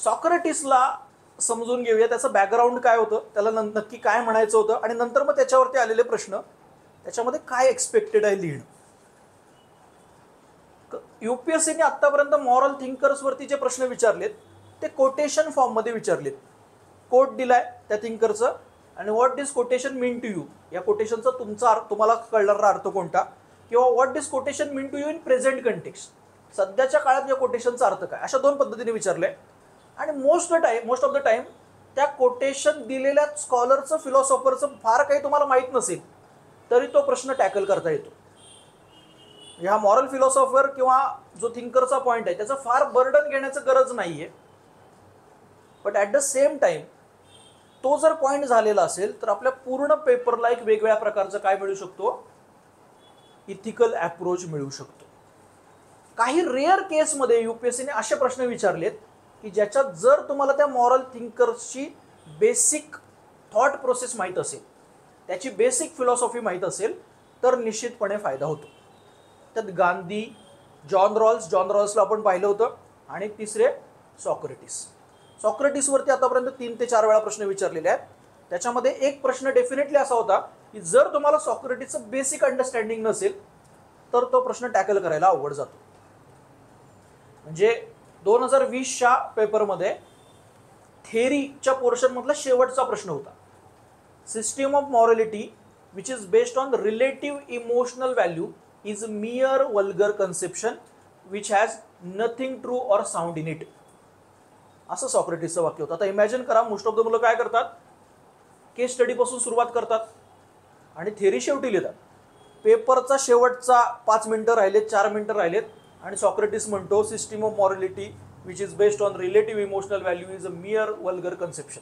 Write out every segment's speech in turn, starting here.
सॉक्रेटिसला समजून घेऊया, त्याचं बॅकग्राऊंड काय होतं, त्याला नक्की काय म्हणायचं होतं, आणि नंतर मग त्याच्यावरती आलेले प्रश्न, त्याच्यामध्ये काय एक्सपेक्टेड आहे लिहिणं. UPSCने आतापर्यंत मॉरल थिंकर्सवरती जे प्रश्न विचारलेत ते कोटेशन फॉर्ममध्ये विचारलेत. कोट दिलाय त्या थिंकरचं आणि what this quotation mean to you, या कोटेशनचा तुम्हाला कळणारा अर्थ कोणता, किंवा what this quotation mean to you in present context, सध्याच्या काळात या कोटेशनचा अर्थ काय, अशा दोन पद्धतीने विचारलंय. आणि मोस्ट ऑफ द टाइम त्या कोटेशन दिलेल्या स्कॉलरचं, फिलॉसॉफरचं फार काही तुम्हाला माहीत नसेल तरी तो प्रश्न टॅकल करता येतो. ह्या मॉरल फिलॉसॉफर किंवा जो थिंकरचा पॉईंट आहे त्याचं फार बर्डन घेण्याचं गरज नाहीये. But at the same time तो जर पॉईंट झालेला असेल तर आपल्या पूर्ण पेपरला एक वेगवेगळ्या प्रकारचं काय मिळू शकतो, इथिकल अप्रोच मिळू शकतो. काही रेअर केसमध्ये UPSCने असे प्रश्न विचारलेत की ज्याच्यात जर तुम्हाला त्या मॉरल थिंकर्सची बेसिक थॉट प्रोसेस माहीत असेल, त्याची बेसिक फिलॉसॉफी माहीत असेल तर निश्चितपणे फायदा होतो. त्यात गांधी, जॉन रॉल्सला आपण पाहिलं होतं, आणि तिसरे सॉक्रेटिसवरती आतापर्यंत 3 ते 4 वेळा प्रश्न विचारलेले आहेत. त्याच्यामध्ये एक प्रश्न डेफिनेटली असा होता की जर तुम्हाला सॉक्रेटिसचं बेसिक अंडरस्टँडिंग नसेल तर तो प्रश्न टॅकल करायला अवघड जातो. म्हणजे 2020च्या पेपरमध्ये थेअरीच्या पोर्शनमधला शेवटचा प्रश्न होता, system of morality which is based on relative emotional value is मिअर vulgar conception which has nothing true or sound in it, असं सॉक्रेटिसचं वाक्य होतं. आता इमॅजिन करा, मोस्ट ऑफ द मुलं काय करतात, केस स्टडीपासून सुरुवात करतात आणि थेअरी शेवटी लिहितात. पेपरचा शेवटचा 5 मिनिटं राहिलेत, 4 मिनिटं राहिलेत, आणि सॉक्रेटिस म्हणतो system of morality which is based on relative emotional value is a मिअर vulgar conception.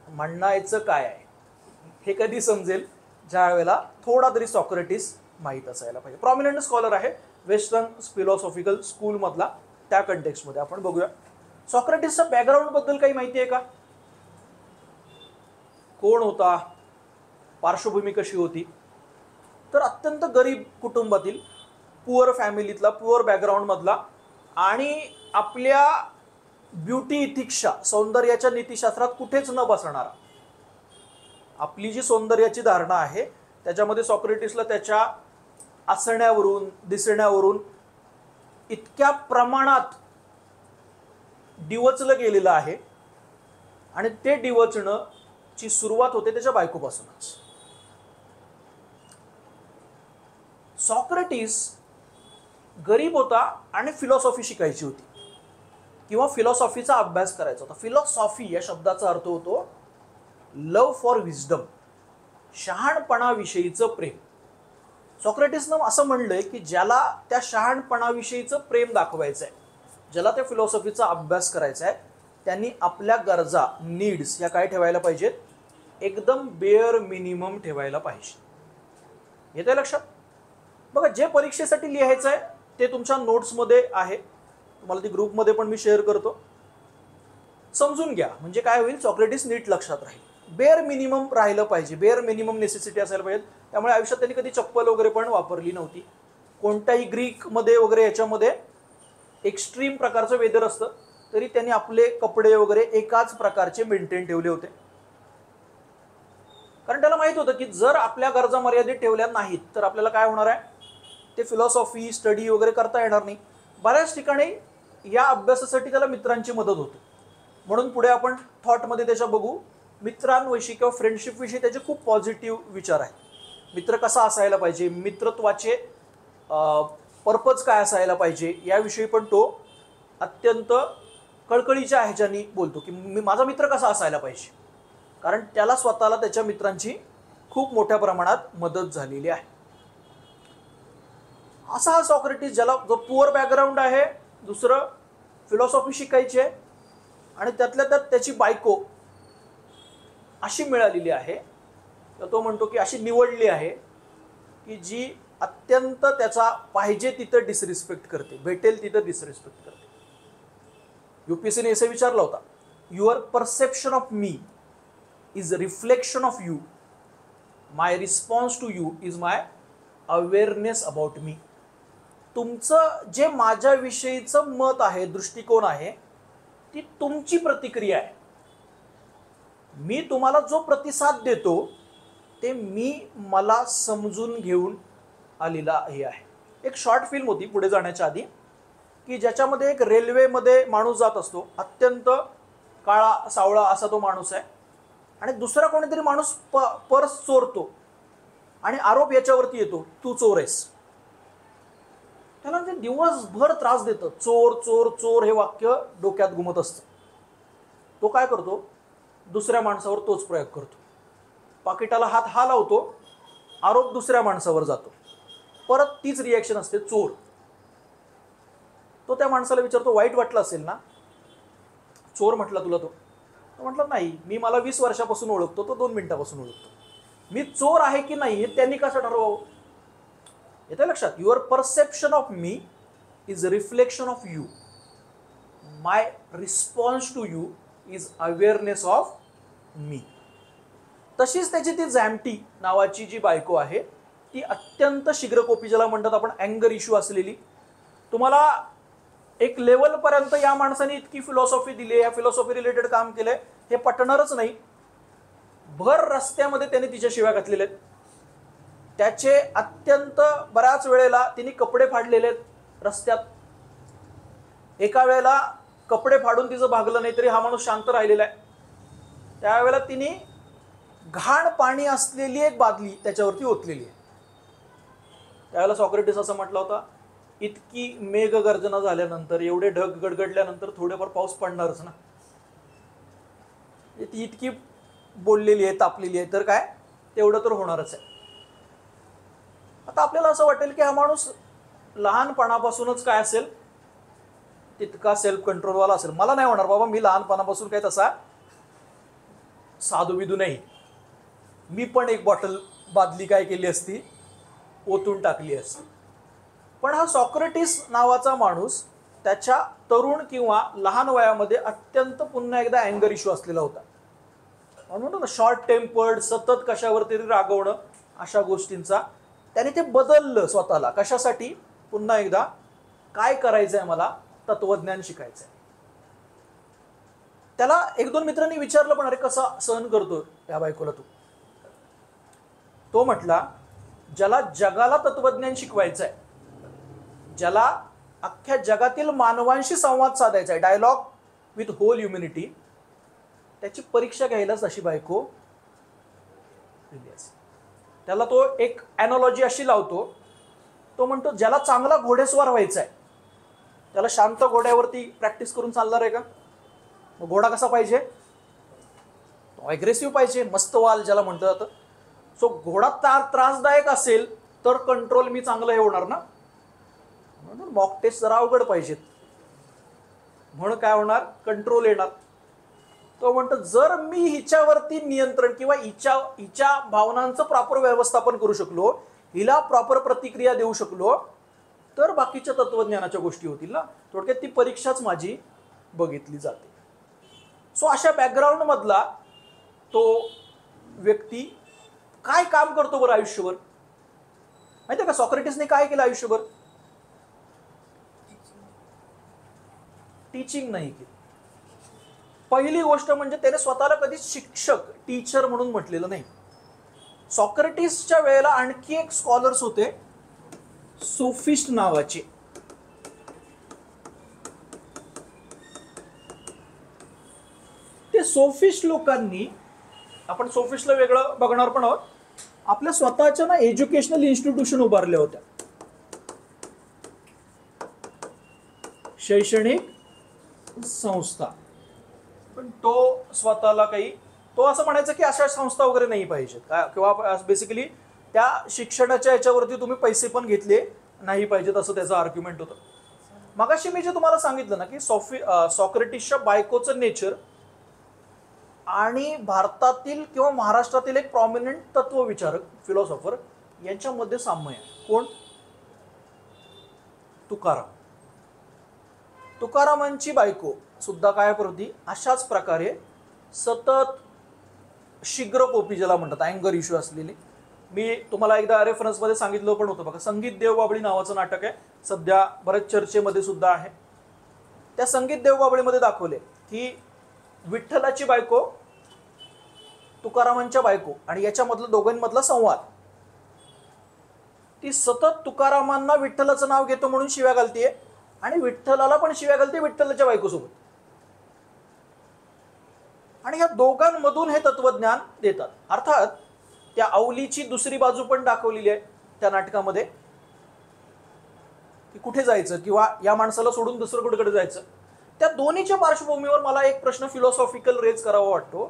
म्हणायचं काय आहे हे कधी समजेल, ज्या वेळेला थोडा तरी सॉक्रेटिस माहीत असायला पाहिजे. प्रॉमिनंट स्कॉलर आहे वेस्टर्न फिलॉसॉफिकल स्कूलमधला, त्या कंटेक्स्टमध्ये आपण बघूया. सॉक्रेटिसच्या बॅकग्राऊंड बद्दल काही माहिती आहे का, कोण होता, पार्श्वभूमी कशी होती, तर अत्यंत गरीब कुटुंबातील, पुअर फॅमिलीतला, पुअर बॅकग्राऊंडमधला, आणि आपल्या ब्युटी इथिक्सच्या, सौंदर्याच्या नीतिशास्त्रात कुठेच न बसणारा. आपली जी सौंदर्याची धारणा आहे त्याच्यामध्ये सॉक्रेटिसला त्याच्या असण्यावरून, दिसण्यावरून इतक्या प्रमाणात डिवचलं गेलेलं आहे, आणि ते डिवचणं ची सुरुवात होते त्याच्या बायकोपासूनच. सॉक्रेटिस गरीब होता आणि फिलॉसॉफी शिकायची होती किंवा फिलॉसॉफीचा अभ्यास करायचा होता. फिलॉसॉफी या शब्दाचा अर्थ होतो लव्ह फॉर विजडम, शहाणपणाविषयीचं प्रेम. सॉक्रेटिसनं असं म्हणलंय की ज्याला त्या शहाणपणाविषयीचं प्रेम दाखवायचं आहे, ज्याला त्या फिलॉसॉफीचा अभ्यास करायचा आहे, त्यांनी आपल्या गरजा, नीड्स या काय ठेवायला पाहिजेत, एकदम बेअर मिनिमम ठेवायला पाहिजे. येतंय लक्षात? बघा, जे परीक्षेसाठी लिहायचं आहे ते तुमच्या नोट्समध्ये आहे, तुम्हाला ती ग्रुपमध्ये पण मी शेअर करतो, समजून घ्या. म्हणजे काय होईल, सॉक्रेटिस नीट लक्षात राहील. बेअर मिनिमम राहिलं पाहिजे, बेअर मिनिमम नेसेसिटी असायला पाहिजे. त्यामुळे आयुष्यात त्यांनी कधी चप्पल वगैरे पण वापरली नव्हती. कोणत्याही ग्रीकमध्ये वगैरे याच्यामध्ये एक्स्ट्रीम प्रकारचं वेदर असतं तरी त्यांनी आपले कपडे वगैरे एकाच प्रकारचे मेंटेन ठेवले होते, कारण त्याला माहित होतं की जर आपल्या गरजा मर्यादित ठेवल्या नाहीत तर आपल्याला काय होणार आहे, ते फिलॉसॉफी स्टडी वगैरे करता येणार नाही. बऱ्याच ठिकाणी या अभ्यासासाठी त्याला मित्रांची मदत होते. म्हणून पुढे आपण थॉटमध्ये त्याच्या बघू, मित्रांविषयी किंवा फ्रेंडशिपविषयी त्याचे खूप पॉझिटिव्ह विचार आहेत. मित्र कसा असायला पाहिजे, मित्रत्वाचे पर्पज काय असायला पाहिजे याविषयी पण तो अत्यंत कळकळीच्या ह्याच्यानी बोलतो की माझा मित्र कसा असायला पाहिजे, कारण त्याला स्वतःला त्याच्या मित्रांची खूप मोठ्या प्रमाणात मदत झालेली आहे. असा हा सॉक्रेटिस, ज्याला जो पुअर बॅकग्राऊंड आहे, दुसरं फिलॉसॉफी शिकायची आहे, आणि त्यातल्या त्यात त्याची बायको अशी मिळालेली आहे, तर तो म्हणतो की अशी निवडली आहे की जी अत्यंत त्याचा पाहिजे तिथं डिसरिस्पेक्ट करते, भेटेल तिथं डिसरिस्पेक्ट करते. UPSCने असं विचारलं होता, your perception of me is reflection of you, my response to you is my awareness about me. तुमचं जे माझ्याविषयीचं मत आहे, दृष्टिकोन आहे, ती तुमची प्रतिक्रिया आहे. मी तुम्हाला जो प्रतिसाद देतो ते मी मला समजून घेऊन आलेला हे आहे. एक शॉर्ट फिल्म होती पुढे जाण्याच्या आधी, की ज्याच्यामध्ये एक रेल्वेमध्ये माणूस जात असतो, अत्यंत काळा सावळा असा तो माणूस आहे, आणि दुसरा कोणीतरी माणूस पर्स चोरतो आणि आरोप याच्यावरती येतो, तू चोर आहेस. त्याला म्हणजे दिवसभर त्रास देतं, चोर चोर चोर हे वाक्य डोक्यात घुमत असतं. तो काय करतो, दुसऱ्या माणसावर तोच प्रयोग करतो, पाकिटाला हात हा लावतो, आरोप दुसऱ्या माणसावर जातो, परत तीच रिॲक्शन असते, चोर. तो त्या माणसाला विचारतो, वाईट वाटलं असेल ना, चोर म्हटला तुला तो? म्हटलं नाही, मी मला 20 वर्षापासून ओळखतो, तो 2 मिनिटापासून ओळखतो, मी चोर आहे की नाही हे त्यांनी कसं ठरवावं? येतं लक्षात? Your perception of me is a reflection of you, my response to you is awareness of me. तशीच त्याची ती झॅम्टी नावाची जी बायको आहे, ती अत्यंत शीघ्रकोपी, ज्याला म्हणतात आपण अँगर इश्यू असलेली. तुम्हाला एक लेवलपर्यंत या माणसाने इतकी फिलॉसॉफी दिली, या फिलॉसॉफी रिलेटेड काम केलंय, हे पटणारच नाही. भर रस्त्यामध्ये त्याने तिच्या शिव्या घातलेल्या आहेत. त्याचे अत्यंत बऱ्याच वेळेला तिने कपडे फाडलेले आहेत रस्त्यात. एका वेळेला कपडे फाडून तिचं भागलं नाही तरी हा माणूस शांत राहिलेला आहे. त्यावेळेला तिने घाण पाणी असलेली एक बादली त्याच्यावरती ओतलेली आहे. त्यावेळेला सॉक्रेटिस असं म्हटलं होता, इतकी मेघगर्जना झाल्यानंतर, एवढे ढग गडगडल्यानंतर थोडेफार पाऊस पडणारच ना. ती इतकी बोललेली आहे, तापलेली आहे, तर काय तेवढं तर होणारच आहे. आता आपल्याला असं वाटेल की हा माणूस लहानपणापासूनच काय असेल, तितका सेल्फ कंट्रोलवाला असेल. मला नाही होणार बाबा, मी लहानपणापासून काही तसा साधूबिदू नाही. मी पण एक बादली काय केली असती, ओतून टाकली असती. पण हा सॉक्रेटिस नावाचा माणूस त्याच्या तरुण किंवा लहान वयामध्ये अत्यंत पुन्हा एकदा अँगर इश्यू असलेला होता. म्हणून ना शॉर्ट टेम्पर्ड, सतत कशावर तरी रागवणं, अशा गोष्टींचा त्याने ते बदललं स्वतःला. कशासाठी? पुन्हा एकदा काय करायचंय मला, तत्वज्ञान शिकायचंय. त्याला 1-2 मित्रांनी विचारलं, पण अरे कसा सहन करतो या बायकोला तू? तो म्हटला, ज्याला जगाला तत्वज्ञान शिकवायचंय, ज्याला अख्ख्या जगातील मानवांशी संवाद साधायचा आहे, डायलॉग विथ होल ह्युमॅनिटी, त्याची परीक्षा घ्यायलाच अशी बायको दिली असेल. त्याला तो एक ॲनॉलॉजी अशी लावतो, तो म्हणतो ज्याला चांगला घोडेस्वार व्हायचा आहे, त्याला शांत घोड्यावरती प्रॅक्टिस करून चालणार आहे का? मग घोडा कसा पाहिजे? तो ॲग्रेसिव्ह पाहिजे, मस्त वाल ज्याला म्हटलं जातं. सो घोडा त्रासदायक असेल तर कंट्रोल मी चांगलं हे होणार ना. म्हणून मॉक टेस्ट जरा अवघड पाहिजेत, म्हणून काय होणार, कंट्रोल येणार. तो म्हणतो जर मी हिच्यावरती नियंत्रण किंवा हिच्या भावनांचं प्रॉपर व्यवस्थापन करू शकलो, हिला प्रॉपर प्रतिक्रिया देऊ शकलो, तर बाकीच्या तत्वज्ञानाच्या गोष्टी होतील ना. थोडक्यात ती परीक्षाच माझी बघितली जाते. सो अशा बॅकग्राऊंड मधला तो व्यक्ती काय काम करतो बरं आयुष्यभर? माहितीये का सॉक्रेटिसने काय केलं आयुष्यभर? टीचिंग नाही केली. पहिली गोष्ट म्हणजे त्याने स्वतःला कधी शिक्षक, टीचर म्हणून म्हटलेलं नाही. सॉक्रेटिसच्या वेळेला आणखी एक स्कॉलर्स होते, सोफिस्ट नावाचे. ते सोफिस्ट लोकांनी, आपण सोफिस्टला वेगळं बघणार पण आहोत, आपल्या स्वतःच्या ना एज्युकेशनल इन्स्टिट्यूशन उभारल्या होत्या, शैक्षणिक संस्था. पण तो स्वतःला काही, तो असं म्हणायचं की अशा संस्था वगैरे नाही पाहिजेत किंवा बेसिकली त्या शिक्षणाच्या याच्यावरती तुम्ही पैसे पण घेतले नाही पाहिजेत, असं त्याचं आर्ग्युमेंट होतं. मगाशी मी जे तुम्हाला सांगितलं ना की सॉक्रेटिसच्या बायकोचं नेचर आणि भारतातील किंवा महाराष्ट्रातील एक प्रॉमिनंट तत्वविचारक, फिलॉसॉफर, यांच्यामध्ये साम्य आहे. कोण? तुकाराम. तुकारामांची बायको सुद्धा काय करती, अशाच प्रकारे सतत शीघ्रकोपी, ज्याला म्हणतात अँगर इश्यू असलेली. मी तुम्हाला एकदा रेफरन्समध्ये सांगितलं पण होतं बघा, संगीत देवबाबळी नावाचं नाटक आहे, सध्या बऱ्याच चर्चेमध्ये सुद्धा आहे. त्या संगीत देवबाबळीमध्ये दाखवले की विठ्ठलाची बायको तुकारामांच्या बायको आणि याच्यामधलं दोघांमधला संवाद, ती सतत तुकारामांना विठ्ठलाचं नाव घेतो म्हणून शिव्या घालतीये आणि विठ्ठलाला पण शिव्या घालते विठ्ठलाच्या बायकोसोबत. आणि या दोघांमधून हे तत्वज्ञान देतात. अर्थात त्या अवलीची दुसरी बाजू पण दाखवलेली आहे त्या नाटकामध्ये, की कुठे जायचं किंवा या माणसाला सोडून दुसरं कुठेकडे जायचं. त्या दोन्हीच्या पार्श्वभूमीवर मला एक प्रश्न फिलॉसॉफिकल रेज करावा वाटतो,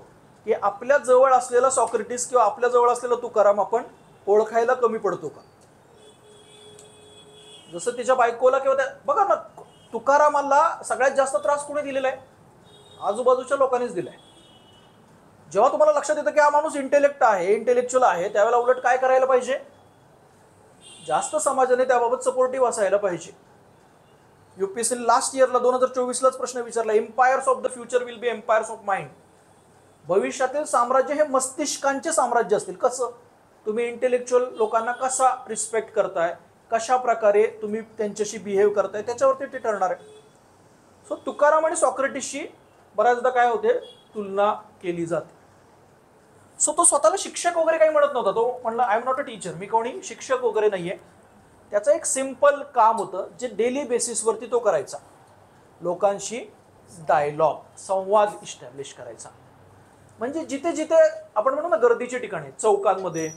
की आपल्या जवळ असलेला सॉक्रेटिस किंवा आपल्या जवळ असलेला तुकाराम आपण ओळखायला कमी पडतो का? जसं तिच्या बायकोला किंवा त्या, बघा ना, तुकारामाला सगळ्यात जास्त त्रास कोणी दिलेला आहे? आजूबाजूच्या लोकांनीच दिलाय. जेव्हा तुम्हाला लक्षात येतं की हा माणूस इंटेलेक्च्युअल आहे, त्यावेळेला उलट काय करायला पाहिजे? जास्त समाजाने त्याबाबत सपोर्टिव्ह असायला पाहिजे. युपीएससी लास्ट इयरला 2024लाच प्रश्न विचारला, empires of the future will be empires of mind. भविष्यातील साम्राज्य हे मस्तिष्कांचे साम्राज्य असतील. कसं? तुम्ही इंटेलेक्च्युअल लोकांना कसा रिस्पेक्ट करताय, कशा प्रकारे तुम्ही त्यांच्याशी बिहेव करताय, त्याच्यावरती ते ठरणार आहे. सो तुकाराम आणि सॉक्रेटिसशी बऱ्याचदा काय होते, तुलना केली जाते. सो तो स्वतःला शिक्षक वगैरे काही म्हणत नव्हता. तो म्हणला, I am not a teacher, मी कोणी शिक्षक वगैरे नाहीये. त्याचं एक सिम्पल काम होतं जे डेली बेसिसवरती तो करायचा, लोकांशी डायलॉग, संवाद इस्टॅब्लिश करायचा. म्हणजे जिथे जिथे आपण म्हणू ना गर्दीचे ठिकाणी, चौकांमध्ये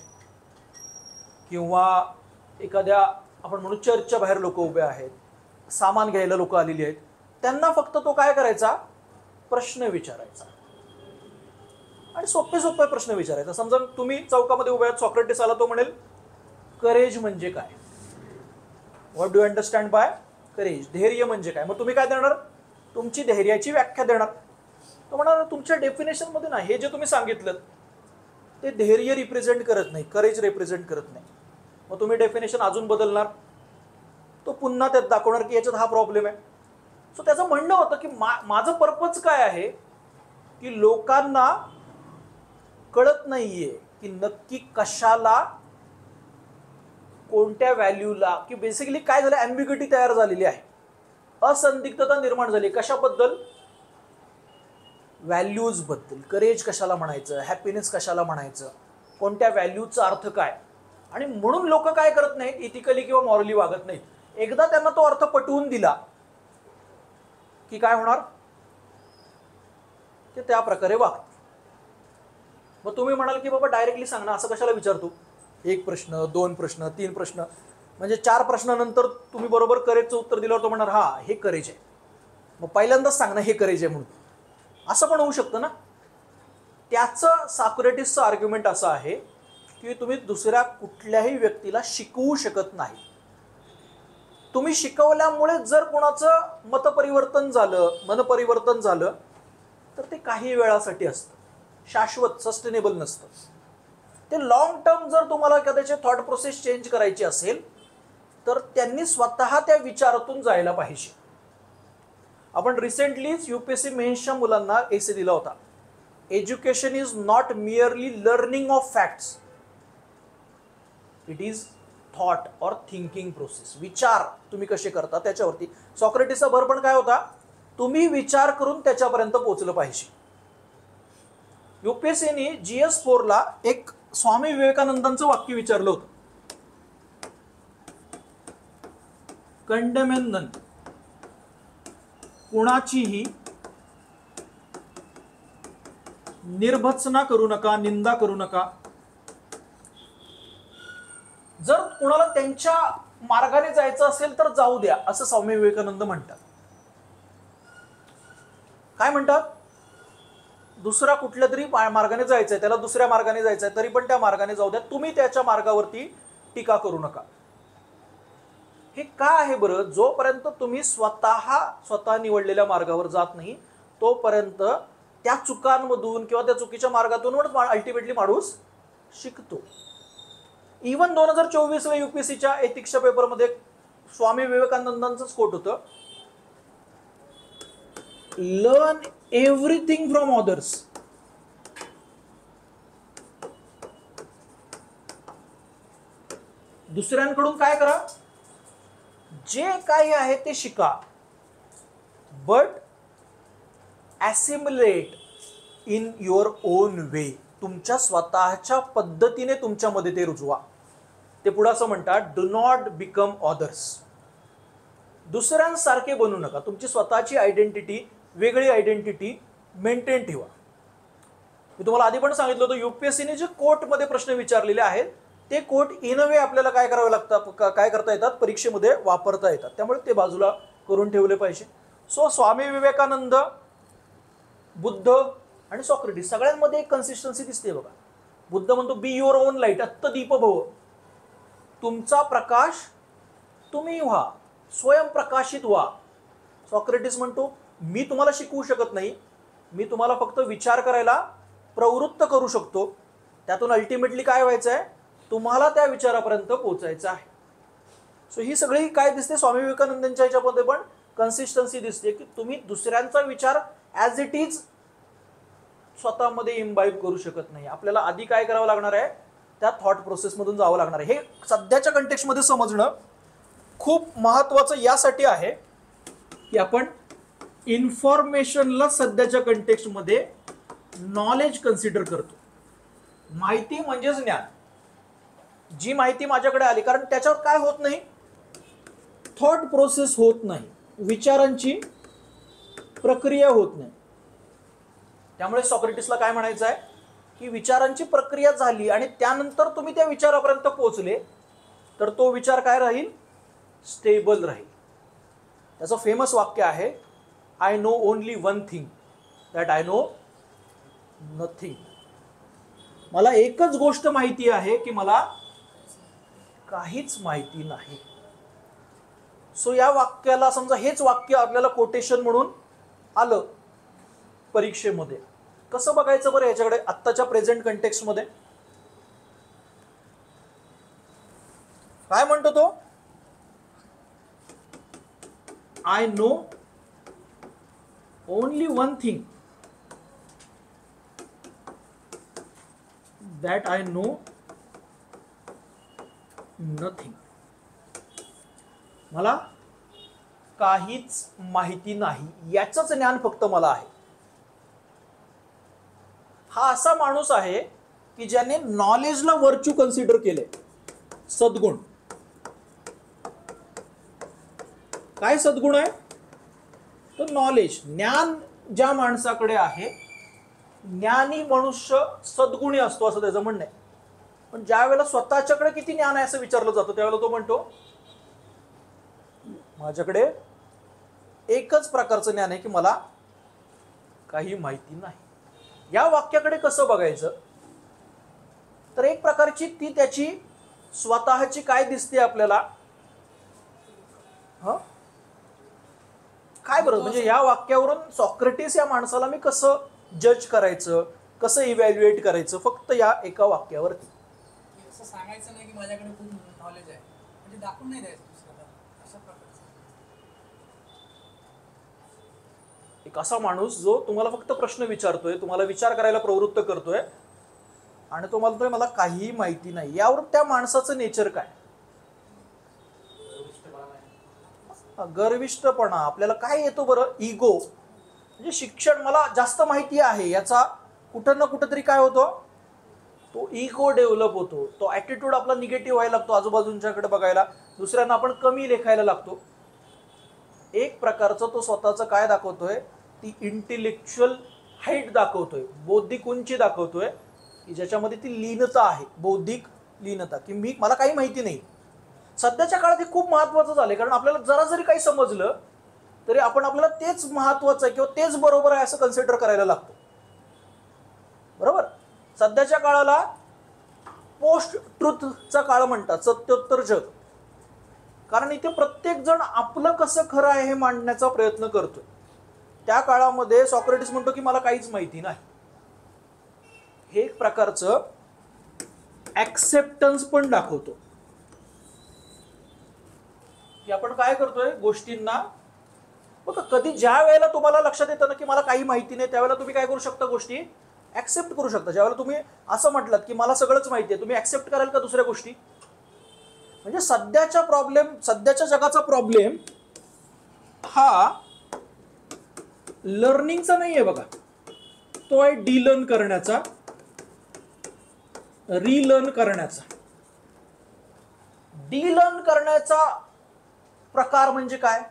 किंवा एखाद्या आपण म्हणू चर्चच्या बाहेर लोक उभे आहेत, सामान घ्यायला लोक आलेली आहेत, त्यांना फक्त तो काय करायचा, प्रश्न विचारायचा. आणि सोपे सोपे प्रश्न विचारायचा. समजा तुम्ही चौकामध्ये उभे आहात, सॉक्रेटिस आला, तो म्हणेल करेज म्हणजे काय, what do understand by courage, धैर्य म्हणजे काय. मग तुम्ही काय देणार, तुमची धैर्याची व्याख्या देणार. तो म्हणणार तुमच्या डेफिनेशन मध्ये ना हे जे तुम्ही सांगितलं ते धैर्य रिप्रेझेंट करत नाही, करेज रिप्रेझेंट करत नाही. मग तुम्ही डेफिनेशन अजून बदलणार, तो पुन्हा त्यात दाखवणार की याच्यात हा प्रॉब्लेम आहे. सो त्याचं म्हणणं होतं की माझं पर्पज काय आहे, की लोकांना कळत नाहीये की नक्की कशाला, कोणत्या व्हॅल्यूला, की बेसिकली काय झालं, ॲम्बिग्युटी तयार झालेली आहे, असंदिग्धता निर्माण झाली. कशाबद्दल? व्हॅल्यूज बद्दल. करेज कशाला म्हणायचं, हॅपीनेस कशाला म्हणायचं, कोणत्या व्हॅल्यूचा अर्थ काय. आणि म्हणून लोक काय करत नाहीत, इथिकली किंवा मॉरली वागत नाहीत. एकदा त्यांना तो अर्थ पटवून दिला की काय होणार, ते त्या प्रकारे वागतात. मग तुम्ही म्हणाल की बाबा डायरेक्टली सांग ना, असं कशाला विचारतो, एक प्रश्न, दोन प्रश्न, तीन प्रश्न, म्हणजे 4 प्रश्नानंतर तुम्ही बरोबर करेजचं उत्तर दिल्यावर तो म्हणणार हा हे करेज आहे, मग पहिल्यांदाच सांग ना हे करेज आहे म्हणून. असं पण होऊ शकतं ना. त्याचं सॉक्रेटिसचं आर्ग्युमेंट असं आहे की तुम्ही दुसऱ्या कुठल्याही व्यक्तीला शिकवू शकत नाही. तुम्ही शिकवल्यामुळे जर कोणाचं मतपरिवर्तन झालं, मनपरिवर्तन झालं, तर ते काही वेळासाठी असतं, शाश्वत सस्टेनेबल नसतं. ते लॉंग टर्म जर तुम्हाला कदाचित थॉट प्रोसेस चेंज करायची असेल तर त्यांनी स्वतः त्या विचारातून जायला पाहिजे. आपण रिसेंटलीच युपीएससी मेन्सच्या मुलांना एसे दिला होता, education is not merely learning of facts, it is thought और थिंकिंग प्रोसेस. विचार तुम्ही कसे करता त्याच्यावरती. सॉक्रेटिसचा भर पण काय होता, तुम्ही विचार करून त्याच्यापर्यंत पोहोचलं पाहिजे. युपीएससीने GS4ला एक स्वामी विवेकानंदांचं वाक्य विचारलं होतं, कंडेमेन नन, कुणाचीही निर्भत्सना करू नका, निंदा करू नका. जर कुणाला त्यांच्या मार्गाने जायचं असेल तर जाऊ द्या, असं स्वामी विवेकानंद म्हणतात. काय म्हणतात, दुसरा कुठल्या तरी मार्गाने जायचंय, त्याला दुसऱ्या मार्गाने जायचंय, तरी पण त्या मार्गाने जाऊ द्या, तुम्ही त्याच्या मार्गावरती टीका करू नका. हे का आहे बरं? जोपर्यंत तुम्ही स्वतः निवडलेल्या मार्गावर जात नाही तोपर्यंत त्या चुकांमधून किंवा त्या चुकीच्या मार्गातून अल्टिमेटली माणूस शिकतो. इवन 2024ला युपीएससीच्या एथिक्सच्या पेपरमध्ये स्वामी विवेकानंदांचंच कोट होतं, लर्न एव्हरीथिंग फ्रॉम अदर्स. दुसऱ्यांकडून काय करा, जे काही आहे ते शिका, but assimilate in your own way, तुमच्या स्वतःच्या पद्धतीने तुमच्यामध्ये ते रुजवा. ते पुढे असं म्हणतात, डू नॉट बिकम ऑदर्स. दुसऱ्यांसारखे बनू नका, तुमची स्वतःची आयडेंटिटी, वेगळी आयडेंटिटी मेंटेन ठेवा. मी तुम्हाला आधी पण सांगितलं होतं, युपीएससीने जे कोर्टमध्ये प्रश्न विचारलेले आहेत ते कोर्ट इन अ वे आपल्याला काय करावे लागतात, काय करता येतात, परीक्षेमध्ये वापरता येतात. त्यामुळे ते बाजूला करून ठेवले पाहिजे. सो स्वामी विवेकानंद, बुद्ध आणि सॉक्रेटिस सगळ्यांमध्ये एक कन्सिस्टन्सी दिसते बघा. बुद्ध म्हणतो बी युअर ओन लाईट, अत्त दीप भव, तुमचा प्रकाश तुम्ही व्हा, स्वयंप्रकाशित व्हा. सॉक्रेटिस म्हणतो मी तुम्हाला शिकवू शकत नाही, मी तुम्हाला फक्त विचार करायला प्रवृत्त करू शकतो, त्यातून अल्टिमेटली काय व्हायचं आहे, तुम्हाला त्या विचारापर्यंत पोहोचायचं आहे. सो ही सगळी काय दिसते, स्वामी विवेकानंदांच्या ह्याच्यामध्ये पण कन्सिस्टन्सी दिसते की तुम्ही दुसऱ्यांचा विचार ॲज इट इज स्वतःमध्ये इम्बाईब करू शकत नाही. आपल्याला आधी काय करावं लागणार आहे, त्या थॉट प्रोसेसमधून जावं लागणार आहे. हे सध्याच्या कंटेक्स्टमध्ये समजणं खूप महत्त्वाचं यासाठी आहे की आपण इन्फॉर्मेशनला सध्याच्या कंटेक्स्टमध्ये नॉलेज कन्सिडर करतो. माहिती म्हणजेच ज्ञान. जी माहिती माझ्याकडे आली, कारण त्याच्यावर काय होत नाही, थॉट प्रोसेस होत नाही, विचारांची प्रक्रिया होत नाही. त्यामुळे सॉक्रेटिसला काय म्हणायचं आहे की विचारांची प्रक्रिया झाली आणि त्यानंतर तुम्ही त्या विचारापर्यंत पोहोचले तर तो विचार काय राहील, स्टेबल राहील. त्याचं फेमस वाक्य आहे, I know only one thing that I know nothing. मला एकच गोष्ट माहिती आहे की मला काहीच माहिती नाही. सो या वाक्याला समजा हेच वाक्य आपल्याला कोटेशन म्हणून आलं परीक्षेमध्ये, कसं बघायचं बरं याच्याकडे आत्ताच्या प्रेझेंट कंटेक्स्टमध्ये. काय म्हणतो तो, I know only one thing that I know nothing. मला काहीच माहिती नाही याचंच ज्ञान फक्त मला आहे. हा असा माणूस आहे की ज्याने नॉलेजला व्हर्च्यू कन्सिडर केले, सद्गुण. काय सद्गुण आहे, तो नॉलेज, ज्ञान ज्या माणसाकडे आहे, ज्ञानी मनुष्य सद्गुणी असतो असं त्याचं म्हणणं आहे. पण ज्या वेळेला स्वतःच्याकडे किती ज्ञान आहे असं विचारलं जातं त्यावेळेला तो म्हणतो माझ्याकडे एकच प्रकारचं ज्ञान आहे की मला काही माहिती नाही. या वाक्याकडे कसं बघायचं, तर एक प्रकारची ती त्याची स्वतःची काय दिसते आपल्याला, काय बरं, म्हणजे या वाक्यावरून सॉक्रेटिस या माणसाला मी कसं जज करायचं, कसं इव्हॅल्युएट करायचं, फक्त या एका वाक्यावरती. असं सांगायचं नाही की माझ्याकडे खूप नॉलेज आहे, म्हणजे दाखवून नाही द्यायचं दुसऱ्याला, अशा प्रकारचं. एक असा माणूस जो तुम्हाला फक्त प्रश्न विचारतोय, तुम्हाला विचार करायला प्रवृत्त करतोय आणि तो म्हणतोय मला काहीही माहिती नाही. यावरून त्या माणसाचं नेचर काय, गर्विष्ठपणा. आपल्याला काय येतो बरं, इगो. म्हणजे शिक्षण, मला जास्त माहिती आहे याचा कुठं ना कुठं तरी काय होतो, तो इगो डेव्हलप होतो. तो ॲटिट्यूड आपला निगेटिव्ह व्हायला लागतो, आजूबाजूंच्याकडे बघायला, दुसऱ्यांना आपण कमी लेखायला लागतो. एक प्रकारचं तो स्वतःचं काय दाखवतोय, ती इंटेलेक्च्युअल हाईट दाखवतोय, बौद्धिक उंची दाखवतोय की ज्याच्यामध्ये ती लीनता आहे, बौद्धिक लीनता, की मला काही माहिती नाही. सध्याच्या काळात हे खूप महत्वाचं झालंय, कारण आपल्याला जरा जरी काही समजलं तरी आपण आपल्याला तेच महत्वाचं आहे किंवा तेच बरोबर आहे असं कन्सिडर करायला लागतो. बरोबर, सध्याच्या काळाला पोस्ट ट्रुथचा काळ म्हणतात, सत्योत्तर जग. कारण इथे प्रत्येक जण आपलं कसं खरं आहे हे मांडण्याचा प्रयत्न करतोय. त्या काळामध्ये सॉक्रेटिस म्हणतो की मला काहीच माहिती नाही. हे एक प्रकारचं ऍक्सेप्टन्स पण दाखवतो की आपण काय करतोय गोष्टींना. बघा, कधी ज्या वेळेला तुम्हाला लक्षात येतं ना की मला काही माहिती नाही, त्यावेळेला तुम्ही काय करू शकता, गोष्टी ऍक्सेप्ट करू शकता. ज्यावेळेला तुम्ही असं म्हटलात की मला सगळंच माहिती आहे, तुम्ही ऍक्सेप्ट कराल का दुसऱ्या गोष्टी. म्हणजे सध्याच्या जगाचा प्रॉब्लेम हा लर्निंगचा नाही आहे बघा, तो आहे डीलर्न करण्याचा, रीलर्न करण्याचा. डीलर्न करण्याचा प्रकार म्हणजे काय?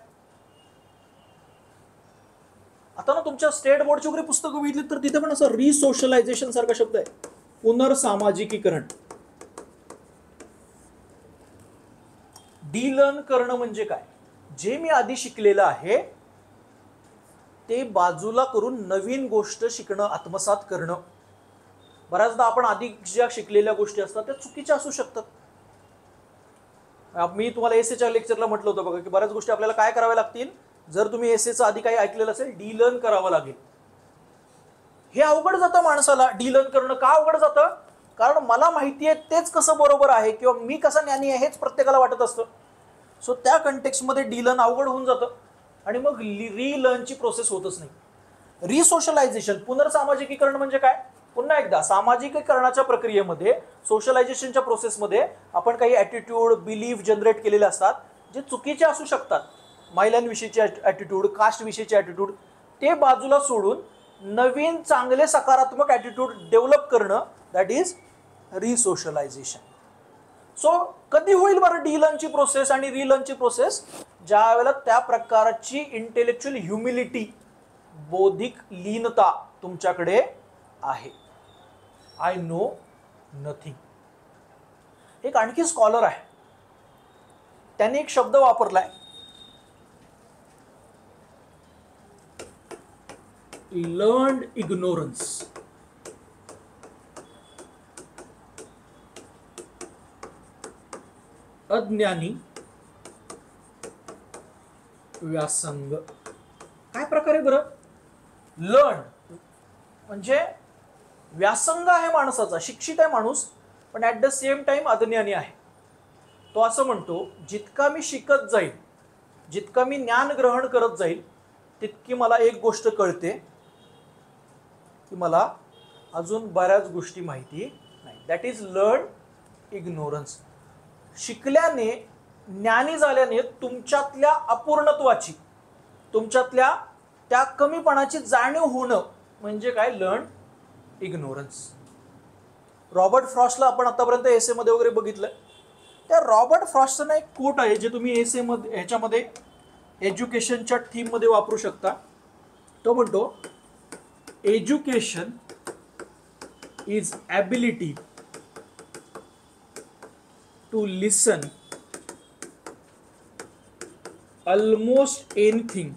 आता ना तुमच्या स्टेट बोर्डची वगैरे पुस्तकं बघितली तर तिथे पण असं रिसोशलायझेशन सारखा शब्द आहे, पुनर्सामाजिकीकरण. डीलर्न करणं म्हणजे काय? जे मी आधी शिकलेलं आहे ते बाजूला करून नवीन गोष्ट शिकणं, आत्मसात करणं. बऱ्याचदा आपण आधी ज्या शिकलेल्या गोष्टी असतात त्या चुकीच्या असू शकतात. मी तुम्हाला एसएच्या लेक्चरला म्हटलं होतं बघा की बऱ्याच गोष्टी आपल्याला काय कराव्या लागतील, जर तुम्ही एसएचं आधी काही ऐकलेलं असेल, डीलर्न करावं लागेल. हे अवघड जातं माणसाला. डीलर्न करणं का अवघड जातं? कारण मला माहिती आहे तेच कसं बरोबर आहे किंवा मी कसा ज्ञानी आहे हेच प्रत्येकाला वाटत असतं. सो त्या कंटेक्स्टमध्ये डीलर्न अवघड होऊन जातं आणि मग रीलर्नची प्रोसेस होतच नाही. रिसोशलायझेशन, पुनर्सामाजिकीकरण म्हणजे काय? पुन्हा एकदा, सामाजिकीकरणाच्या प्रक्रियेमध्ये, सोशलायझेशनच्या प्रोसेसमध्ये आपण काही ॲटिट्यूड, बिलीफ जनरेट केलेले असतात जे चुकीचे असू शकतात. महिलांविषयीचे ॲटिट्यूड, कास्टविषयीचे ॲटिट्यूड, ते बाजूला सोडून नवीन चांगले सकारात्मक ॲटिट्यूड डेव्हलप करणं, दॅट इज रिसोशलायझेशन. सो कधी होईल बरं डीलर्नची प्रोसेस आणि रीलर्नची प्रोसेस? ज्या वेळेला त्या प्रकारची इंटेलेक्च्युअल ह्युमिलिटी, बौद्धिक लीनता तुमच्याकडे आहे. I know nothing. एक आणखी स्कॉलर आहे, त्याने एक शब्द वापरलाय, लर्न्ड इग्नोरन्स. अज्ञानी व्यासंग. काय प्रकार आहे बरं? लर्न म्हणजे व्यासंग आहे माणसाचा, शिक्षित आहे माणूस, पण ॲट द सेम टाइम अज्ञानी आहे. तो असं म्हणतो, जितका मी शिकत जाईल, जितका मी ज्ञान ग्रहण करत जाईल, तितकी मला एक गोष्ट कळते की मला अजून बऱ्याच गोष्टी माहिती नाही. That is learn ignorance. शिकल्याने, ज्ञानी झाल्याने तुमच्यातल्या अपूर्णत्वाची, तुमच्यातल्या त्या कमीपणाची जाणीव होणं म्हणजे काय? Learn ignorance. रॉबर्ट फ्रॉस्टला आपण आतापर्यंत एसे मध्ये वगैरे बघितलं. त्या रॉबर्ट फ्रॉस्टचं एक कोट आहे जे तुम्ही एसे मध्ये, ह्याच्यामध्ये एज्युकेशनच्या थीममध्ये वापरू शकता. तो म्हणतो, education is ability to listen almost anything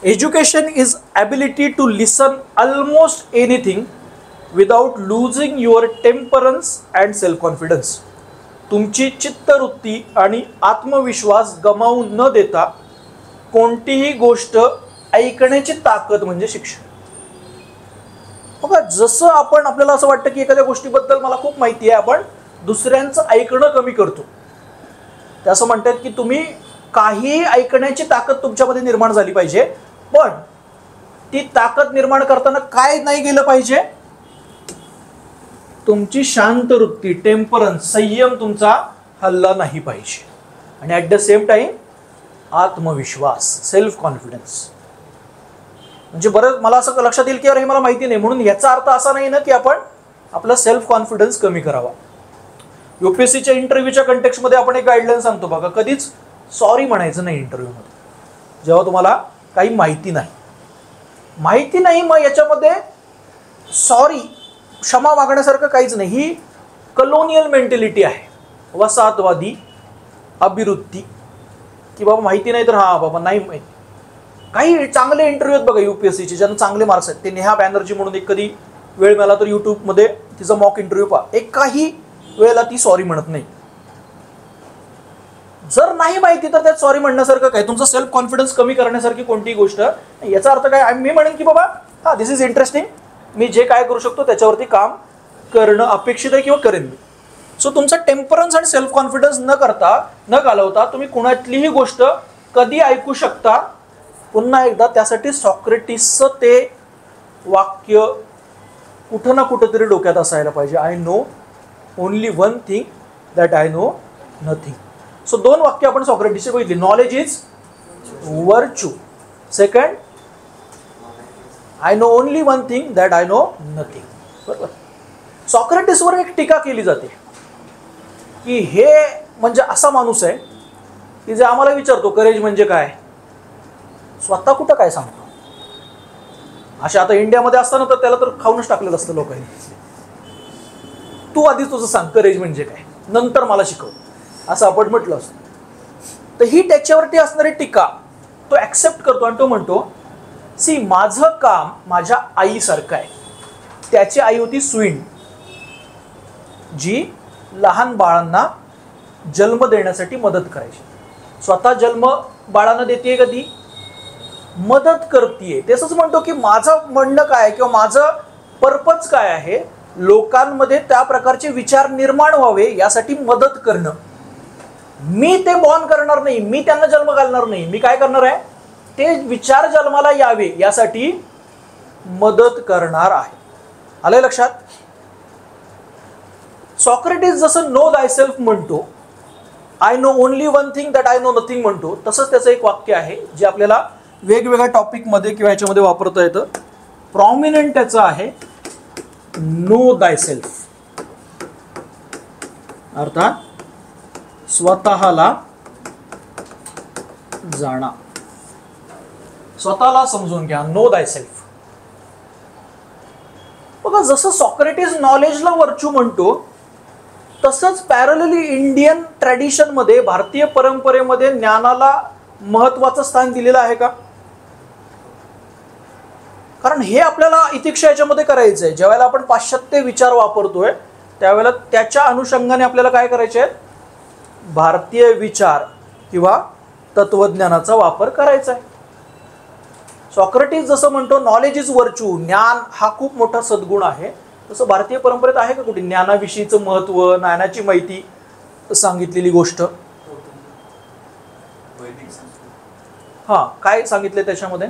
Education is ability to listen almost anything without losing your temperance and self-confidence. तुमची चित्तवृत्ती आणि आत्मविश्वास गमावू न देता कोणतीही गोष्ट ऐकण्याची ताकद म्हणजे शिक्षण. बघा, जसं आपल्याला असं वाटतं की एखाद्या गोष्टीबद्दल मला खूप माहिती आहे, आपण दुसऱ्यांचं ऐकणं कमी करतो. ते असं म्हणतात की तुम्ही काही ऐकण्याची ताकद तुमच्यामध्ये निर्माण झाली पाहिजे, पण ती ताकद निर्माण करताना काय नाही गेलं पाहिजे? तुमची शांत वृत्ती, टेम्परन्स, संयम तुमचा हल्ला नाही पाहिजे. आणि ॲट द सेम टाइम आत्मविश्वास, सेल्फ कॉन्फिडन्स. म्हणजे बरं मला असं लक्षात येईल की अरे हे मला माहिती नाही, म्हणून याचा अर्थ असा नाही ना की आपण आपला सेल्फ कॉन्फिडन्स कमी करावा. यूपीएससीच्या इंटरव्ह्यूच्या कंटेक्स्टमध्ये आपण एक गाईडलाईन सांगतो बघा, कधीच सॉरी म्हणायचं नाही इंटरव्ह्यूमध्ये, जेव्हा तुम्हाला काही माहिती नाही. मग याच्यामध्ये सॉरी, क्षमा मागण्यासारखं काहीच नाही. ही कलोनियल मेंटॅलिटी आहे, वसाहतवादी अभिवृत्ती, की बाबा माहिती नाही तर हा बाबा नाही माहिती. काही चांगले इंटरव्ह्यू आहेत बघा यूपीएससीचे, ज्यांना चांगले मार्क्स आहेत. ते नेहा बॅनर्जी म्हणून एक कधी वेळ मिळाला तर यूट्यूबमध्ये तिचा मॉक इंटरव्ह्यू पहा. एकाही वेळेला ती सॉरी म्हणत नाही. जर नाही माहिती तर त्यात सॉरी म्हणण्यासारखं काय, तुमचं सेल्फ कॉन्फिडन्स कमी करण्यासारखी कोणतीही गोष्ट नाही. याचा अर्थ काय, मी म्हणेन की बाबा हा दिस इज इंटरेस्टिंग, मी जे काय करू शकतो त्याच्यावरती काम करणं अपेक्षित आहे किंवा करेन मी. सो तुमचा टेम्परन्स आणि सेल्फ कॉन्फिडन्स न घालवता तुम्ही कुणातलीही गोष्ट कधी ऐकू शकता. पुन्हा एकदा त्यासाठी सॉक्रेटिसचं ते वाक्य कुठं ना कुठंतरी डोक्यात असायला पाहिजे. I know only one thing that I know nothing. So 2 वाक्य आपण सॉक्रेटिसचे बघितली. Knowledge is virtue. Second, I know only one thing that I know nothing. बरोबर. सॉक्रेटिसवर एक टीका केली जाते की हे म्हणजे असा माणूस आहे की जे आम्हाला विचारतो करेज म्हणजे काय, स्वतः कुठं काय सांगतो. अशा आता इंडियामध्ये असताना तर त्याला तर खाऊनच टाकलेलं असतं लोकांनी. तू आधी तुझं सांग करेज म्हणजे काय, नंतर मला शिकव, असं आपण म्हटलं असतं. तर ही त्याच्यावरती असणारी टीका तो ॲक्सेप्ट करतो आणि तो म्हणतो सी माझं काम माझ्या आईसारखं आहे. त्याची आई होती स्वीन, जी लहान बाळांना जन्म देण्यासाठी मदत करायची. स्वतः जन्म बाळांना देते कधी, मदत करते. तसंच म्हणतो की माझं म्हणणं काय किंवा माझं पर्पज काय आहे, लोकांमध्ये त्या प्रकारचे विचार निर्माण व्हावे यासाठी मदत करणं. मी ते बॉर्न करणार नाही, मी त्यांना जन्म घालणार नाही. मी काय करणार आहे, ते विचार जन्माला यावे यासाठी मदत करणार आहे. आलंय लक्षात. सॉक्रेटिस जसं नो दाय सेल्फ म्हणतो, I know only one thing that I know nothing म्हणतो, तसंच त्याचं एक वाक्य आहे जे आपल्याला वेगवेगळ्या टॉपिकमध्ये किंवा ह्याच्यामध्ये वापरता येतं. प्रॉमिनंट त्याचं आहे नो दाय सेल्फ, अर्थात स्वतःला जाणा, स्वतःला समजून घ्या. नो दाय सेल्फ. बघा जसं सॉक्रेटिस नॉलेजला वर्च्यू म्हणतो, तसंच पॅरलली इंडियन ट्रॅडिशनमध्ये, भारतीय परंपरेमध्ये ज्ञानाला महत्वाचं स्थान दिलेलं आहे का? कारण हे आपल्याला इतिक्षा याच्यामध्ये करायचं आहे. ज्यावेळेला आपण पाश्चात्य विचार वापरतोय त्यावेळेला त्याच्या अनुषंगाने आपल्याला काय करायचे आहे, भारतीय विचार किंवा तत्वज्ञानाचा वापर करायचा आहे. सॉक्रेटिस जसं म्हणतो नॉलेज इज वर्च्यू, ज्ञान हा खूप मोठा सद्गुण आहे, तसं भारतीय परंपरेत आहे का कुठे ज्ञानाविषयीचं महत्व, ज्ञानाची माहिती सांगितलेली गोष्ट? हा, काय सांगितले त्याच्यामध्ये?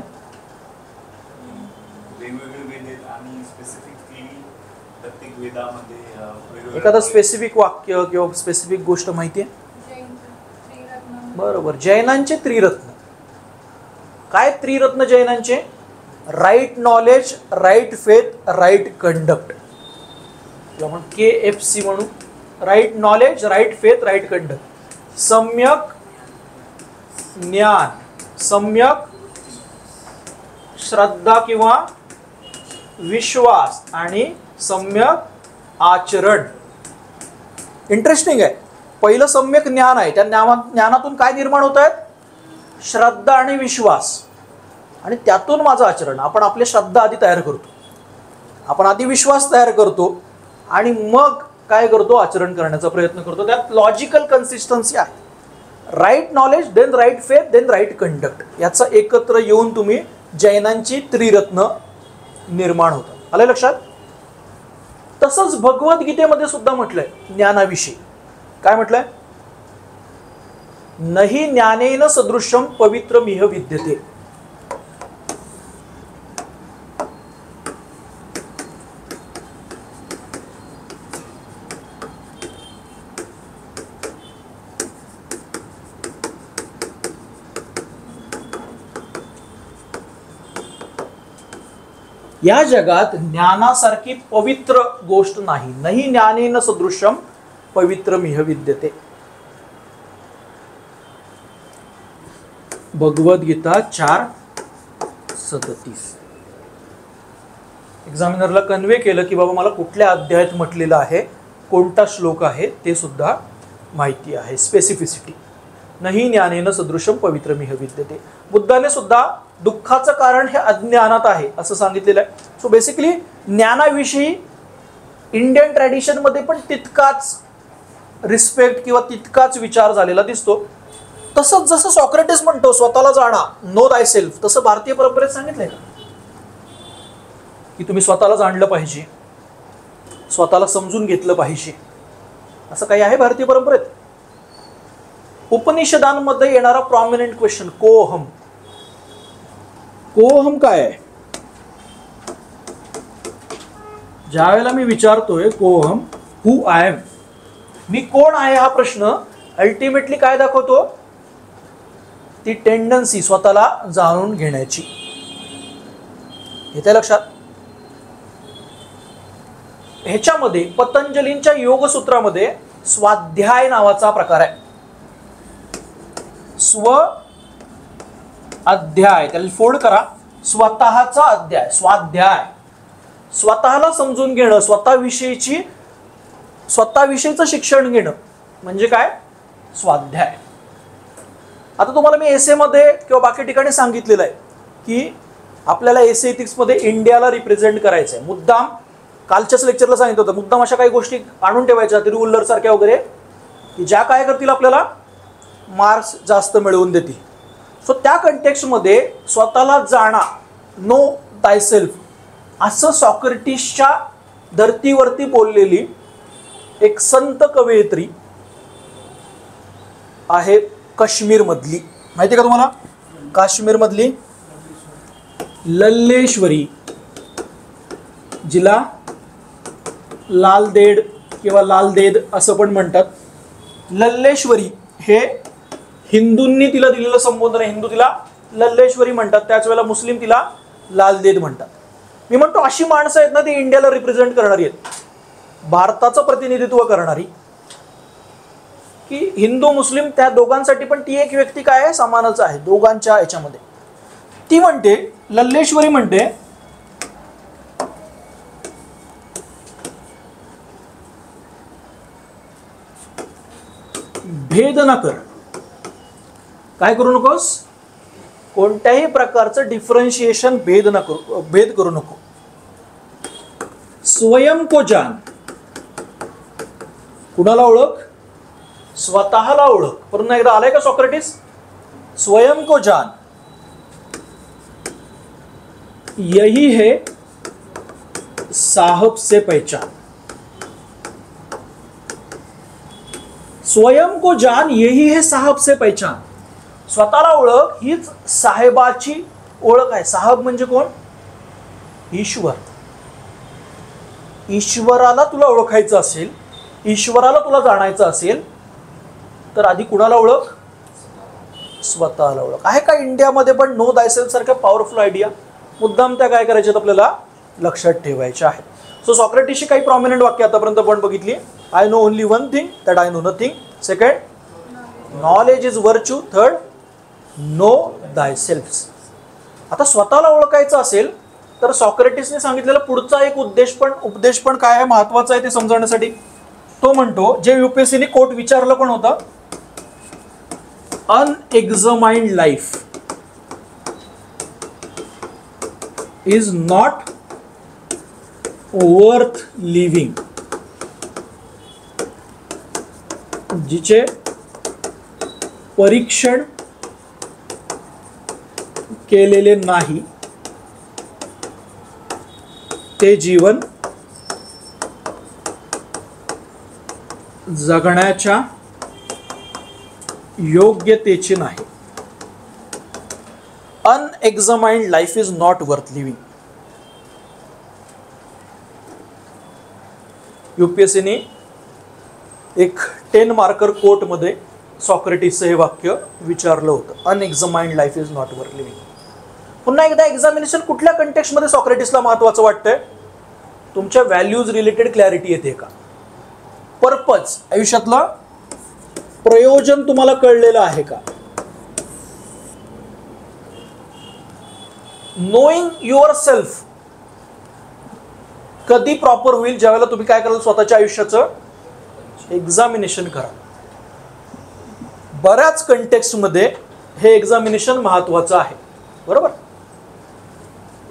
एखादं स्पेसिफिक वाक्य किंवा स्पेसिफिक गोष्ट माहिती आहे? बरोबर. जैनांचे त्रिरत्न. काय त्रिरत्न जैनांचे? Right knowledge, right faith, right conduct. किंवा आपण KFC म्हणू. Right knowledge, right faith, right conduct. सम्यक ज्ञान, सम्यक श्रद्धा किंवा विश्वास आणि सम्यक आचरण. इंटरेस्टिंग आहे. पहिलं सम्यक ज्ञान आहे. त्या ज्ञानातून काय निर्माण होत आहेत? श्रद्धा आणि विश्वास, आणि त्यातून माझं आचरण. आपण आपली श्रद्धा आधी तयार करतो, आपण आधी विश्वास तयार करतो आणि मग काय करतो, आचरण करण्याचा प्रयत्न करतो. त्यात लॉजिकल कन्सिस्टन्सी आहे. Right knowledge, then right faith, then right conduct, याचा एकत्र येऊन तुम्ही जैनांची त्रिरत्न निर्माण होतात. आलं लक्षात? तसंच भगवद्गीतेमध्ये सुद्धा म्हटलंय ज्ञानाविषयी. काय म्हटलंय? नहि ज्ञानेन सदृशम पवित्रमिह विद्यते. या जगात ज्ञानासारखी पवित्र गोष्ट नाही. नहि ज्ञानेन सदृशम पवित्रमिह विद्यते. भगवद्गीता 4:37. एक्झामिनरला कन्वे केलं की बाबा मला कुठल्या अध्यायात म्हटलेलं आहे, कोणता श्लोक आहे ते सुद्धा माहिती आहे. स्पेसिफिसिटी. नहि ज्ञानेन सदृशम पवित्रमिह विद्यते. बुद्धाने सुद्धा दुःखाचं कारण हे अज्ञानात आहे असं सांगितलेलं आहे. सो बेसिकली ज्ञानाविषयी इंडियन ट्रॅडिशनमध्ये पण तितकाच रिस्पेक्ट किंवा तितकाच विचार झालेला दिसतो. तसंच जसं सॉक्रेटिस म्हणतो स्वतःला जाणा, नो दाय सेल्फ, तसं भारतीय परंपरेत सांगितलंय का की तुम्ही स्वतःला जाणलं पाहिजे, स्वतःला समजून घेतलं पाहिजे? असं काही आहे भारतीय परंपरेत? उपनिषदांमध्ये येणारा प्रॉमिनंट क्वेश्चन कोहम. कोहम काय आहे? ज्या वेळेला मी विचारतोय कोहम, हु आय एम, मी कोण आहे, हा प्रश्न अल्टिमेटली काय दाखवतो? ती टेंडन्सी स्वतःला जाणून घेण्याची. येते लक्षात? ह्याच्यामध्ये पतंजलींच्या योगसूत्रामध्ये स्वाध्याय नावाचा प्रकार आहे. स्व अध्याय, त्याला फोल्ड करा, स्वतःचा अध्याय, स्वाध्याय. स्वतःला समजून घेणं, स्वतःविषयीचं शिक्षण घेणं म्हणजे काय? स्वाध्याय. आता तुम्हाला मी एसे मध्ये किंवा बाकी ठिकाणी सांगितलेलं आहे की आपल्याला एसे एथिक्स मध्ये इंडियाला रिप्रेझेंट करायचं आहे. मुद्दाम कालच्याच लेक्चरला सांगितलं होतं, मुद्दाम अशा काही गोष्टी आणून ठेवायच्या तिरुवल्लर सारख्या वगैरे की ज्या काय करतील आपल्याला मार्क्स जास्त मिळवून देतील. सो त्या कंटेक्स्टमध्ये स्वतःला जाणा, नो दाय सेल्फ, असं सॉक्रेटिसच्या धर्तीवरती बोललेली एक संत कवयित्री आहे काश्मीरमधली. माहिती का तुम्हाला? काश्मीरमधली लल्लेश्वरी, जिला लालदेड किंवा लालदेद असं पण म्हणतात. लल्लेश्वरी हे हिंदूंनी तिला दिलेलं संबोधन आहे. हिंदू तिला लल्लेश्वरी म्हणतात, त्याच वेळेला मुस्लिम तिला लालदेद म्हणतात. मी म्हणतो अशी माणसं आहेत ना, ती इंडियाला रिप्रेझेंट करणारी आहेत, भारताचं प्रतिनिधित्व करणारी, की हिंदू मुस्लिम त्या दोघांसाठी पण ती एक व्यक्ती काय आहे? समानच आहे दोघांच्या याच्यामध्ये. ती म्हणते, लल्लेश्वरी म्हणते, भेद न कर. काय करू नकोस? कोणत्याही प्रकारचं डिफरन्शिएशन भेद करू नको. स्वयं को जान, कुणाला ओळख? स्वतःला ओळख. पुन्हा एकदा आलाय का सॉक्रेटिस? स्वयं को जान, यही है साहब से पहचान. स्वयं को जान, यही है साहब से पहचान. स्वतःला ओळख हीच साहेबाची ओळख आहे. साहब म्हणजे कोण? ईश्वर. ईश्वराला तुला ओळखायचं असेल, ईश्वराला तुला जाणायचं असेल तर आधी कुणाला ओळख? स्वतःला ओळख. आहे का इंडियामध्ये पण नो दायसेल्फ सारख्या पॉवरफुल आयडिया? मुद्दाम त्या काय करायच्यात आपल्याला लक्षात ठेवायच्या आहेत. सो सॉक्रेटिसची काही प्रॉमिनंट वाक्य आतापर्यंत आपण बघितली. I know only one thing, that I know nothing. Second, knowledge is virtue. Third, know दाय सेल्फ. आता स्वतःला ओळखायचं असेल तर सॉक्रेटिसने सांगितलेला पुढचा एक उपदेश पण काय आहे, महत्वाचा आहे ते समजण्यासाठी. तो म्हणतो, जे युपीएससीने कोट विचारलं पण होतं, unexamined life is not worth living. जिचे परीक्षण केलेले नाही ते जीवन जगण्याच्या योग्यतेचे नाही. Unexamined life is not worth living. यूपीएससीने एक 10 मार्कर कोट मध्ये सॉक्रेटिसचं हे वाक्य विचारलं होतं, unexamined life is not worth living. पुन्हा एकदा एक्झामिनेशन कुठल्या कंटेक्स्टमध्ये सॉक्रेटिसला महत्वाचं वाटतंय? तुमच्या व्हॅल्यूज रिलेटेड क्लॅरिटी येते का? पर्पज, आयुष्यातलं प्रयोजन तुम्हाला कळलेलं आहे का? नोईंग युअर सेल्फ कधी प्रॉपर होईल? ज्यावेळेला तुम्ही काय कराल? स्वतःच्या आयुष्याचं एक्झामिनेशन करा. बऱ्याच कंटेक्स्टमध्ये हे एक्झामिनेशन महत्वाचं आहे, बरोबर?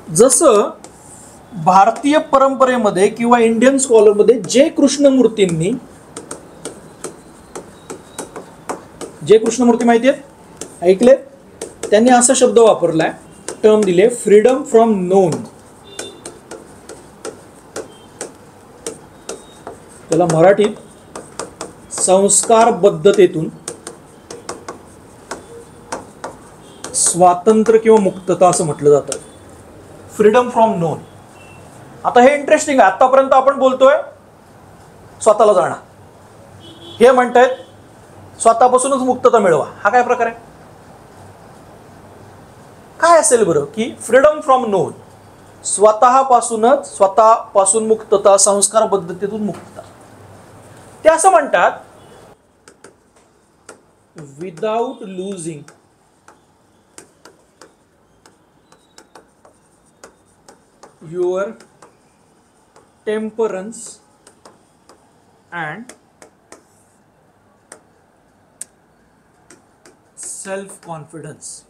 जसं भारतीय परंपरेमध्ये किंवा इंडियन स्कॉलरमध्ये जे कृष्णमूर्ती माहिती आहेत, ऐकले? त्यांनी असा शब्द वापरलाय, टर्म दिले फ्रीडम फ्रॉम नोन. त्याला मराठीत संस्कारबद्धतेतून स्वातंत्र्य किंवा मुक्तता असं म्हटलं जातं. Freedom from non. आता हे इंटरेस्टिंग आहे. आतापर्यंत आपण बोलतोय स्वतःला जाणा, हे म्हणतायत स्वतःपासूनच मुक्तता मिळवा. हा काय प्रकार आहे? काय असेल बरं की फ्रीडम फ्रॉम नोन, स्वतःपासून मुक्तता, संस्कारबद्धतेतून मुक्तता. ते असं म्हणतात without losing your temperance and self confidence.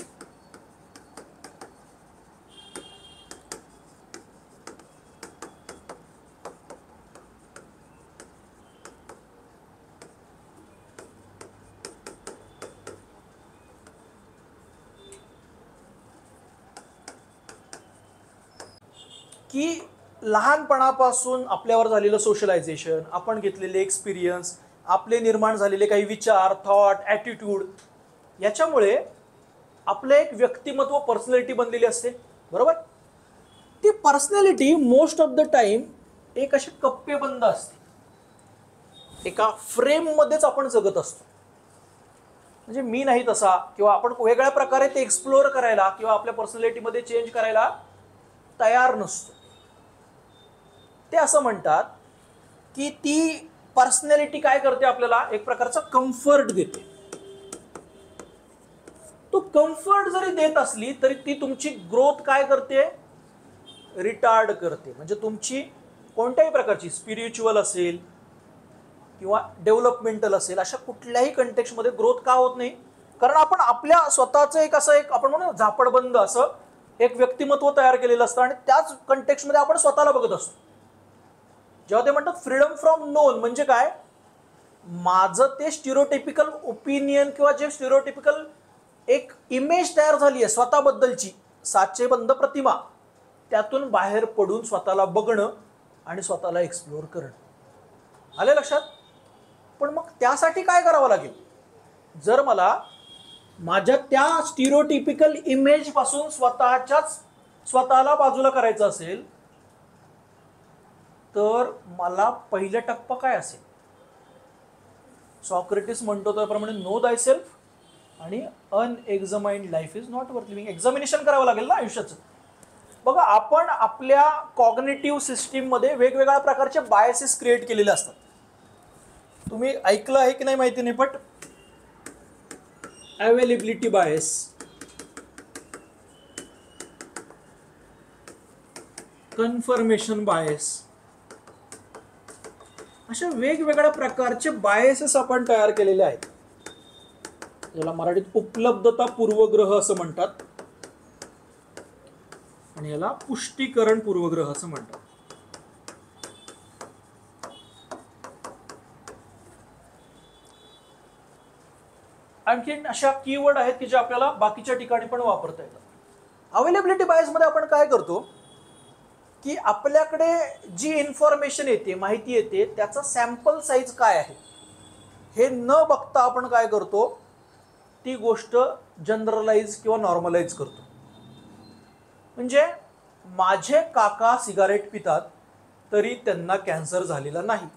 की लहानपणापासून आपल्यावर झालेलं सोशलायझेशन, आपण घेतलेले एक्सपिरियन्स, आपले निर्माण झालेले काही विचार, थॉट, ॲटिट्यूड, याच्यामुळे आपलं एक व्यक्तिमत्व, पर्सनॅलिटी बनलेली असते. बरोबर? ती personality most of the time एक अशी कप्पेबंद असते, एका फ्रेममध्येच आपण जगत असतो. म्हणजे मी नाही तसा, किंवा आपण वेगळ्या प्रकारे ते एक्सप्लोअर करायला किंवा आपल्या पर्सनॅलिटीमध्ये चेंज करायला तयार नसतो. ते असं म्हणतात की ती पर्सनॅलिटी काय करते, आपल्याला एक प्रकारचा कम्फर्ट देते. तो कम्फर्ट जरी देत असली तरी ती तुमची ग्रोथ काय करते, रिटार्ड करते. म्हणजे तुमची कोणत्याही प्रकारची स्पिरिच्युअल असेल किंवा डेव्हलपमेंटल असेल, अशा कुठल्याही कंटेक्स्टमध्ये ग्रोथ का होत नाही? कारण आपण आपल्या स्वतःचं एक असं एक आपण म्हणू झापडबंद असं एक व्यक्तिमत्व तयार केलेलं असतं आणि त्याच कंटेक्स्टमध्ये आपण स्वतःला बघत असतो. जेव्हा ते म्हणतात फ्रीडम फ्रॉम नोन, म्हणजे काय, माझं ते स्टिरियोटिपिकल ओपिनियन किंवा जे स्टिरियोटिपिकल एक इमेज तयार झाली आहे स्वतःबद्दलची, साचेबंद प्रतिमा, त्यातून बाहेर पडून स्वतःला बघणं आणि स्वतःला एक्सप्लोअर करणं. आले लक्षात? पण मग त्यासाठी काय करावं लागेल? जर मला माझ्या त्या स्टिरियोटिपिकल इमेज पासून स्वतःला बाजूला करायचं असेल, तर मला पहिला टप्पा काय असेल? सॉक्रेटिस म्हणतो त्याप्रमाणे नो दाय सेल्फ आणि unexamined life is not worth living. Examination करावं लागेल ना आयुष्याचं. बघा, आपण आपल्या कॉग्निटिव्ह सिस्टीममध्ये वेगवेगळ्या प्रकारचे बायसेस क्रिएट केलेले असतात. तुम्ही ऐकलं आहे की नाही माहिती नाही, but availability bias, confirmation bias, अशा वेगवेगळ्या प्रकारचे बायसेस आपण तयार केलेले आहेत. याला मराठीत उपलब्धता पूर्वग्रह असं म्हणतात आणि याला पुष्टीकरण पूर्वग्रह असं म्हणतात. आणखी अशा कीवर्ड आहेत की जे आपल्याला बाकीच्या ठिकाणी पण वापरता येतात. अवेलेबिलिटी बायस मध्ये आपण काय करतो की आपल्याकडे जी इन्फॉर्मेशन येते, माहिती येते, त्याचा सॅम्पल साईज काय आहे हे न बघता आपण काय करतो, ती गोष्ट जनरलाइज किंवा नॉर्मलाइज करतो. म्हणजे माझे काका सिगारेट पितात तरी त्यांना कॅन्सर झालेला नाही,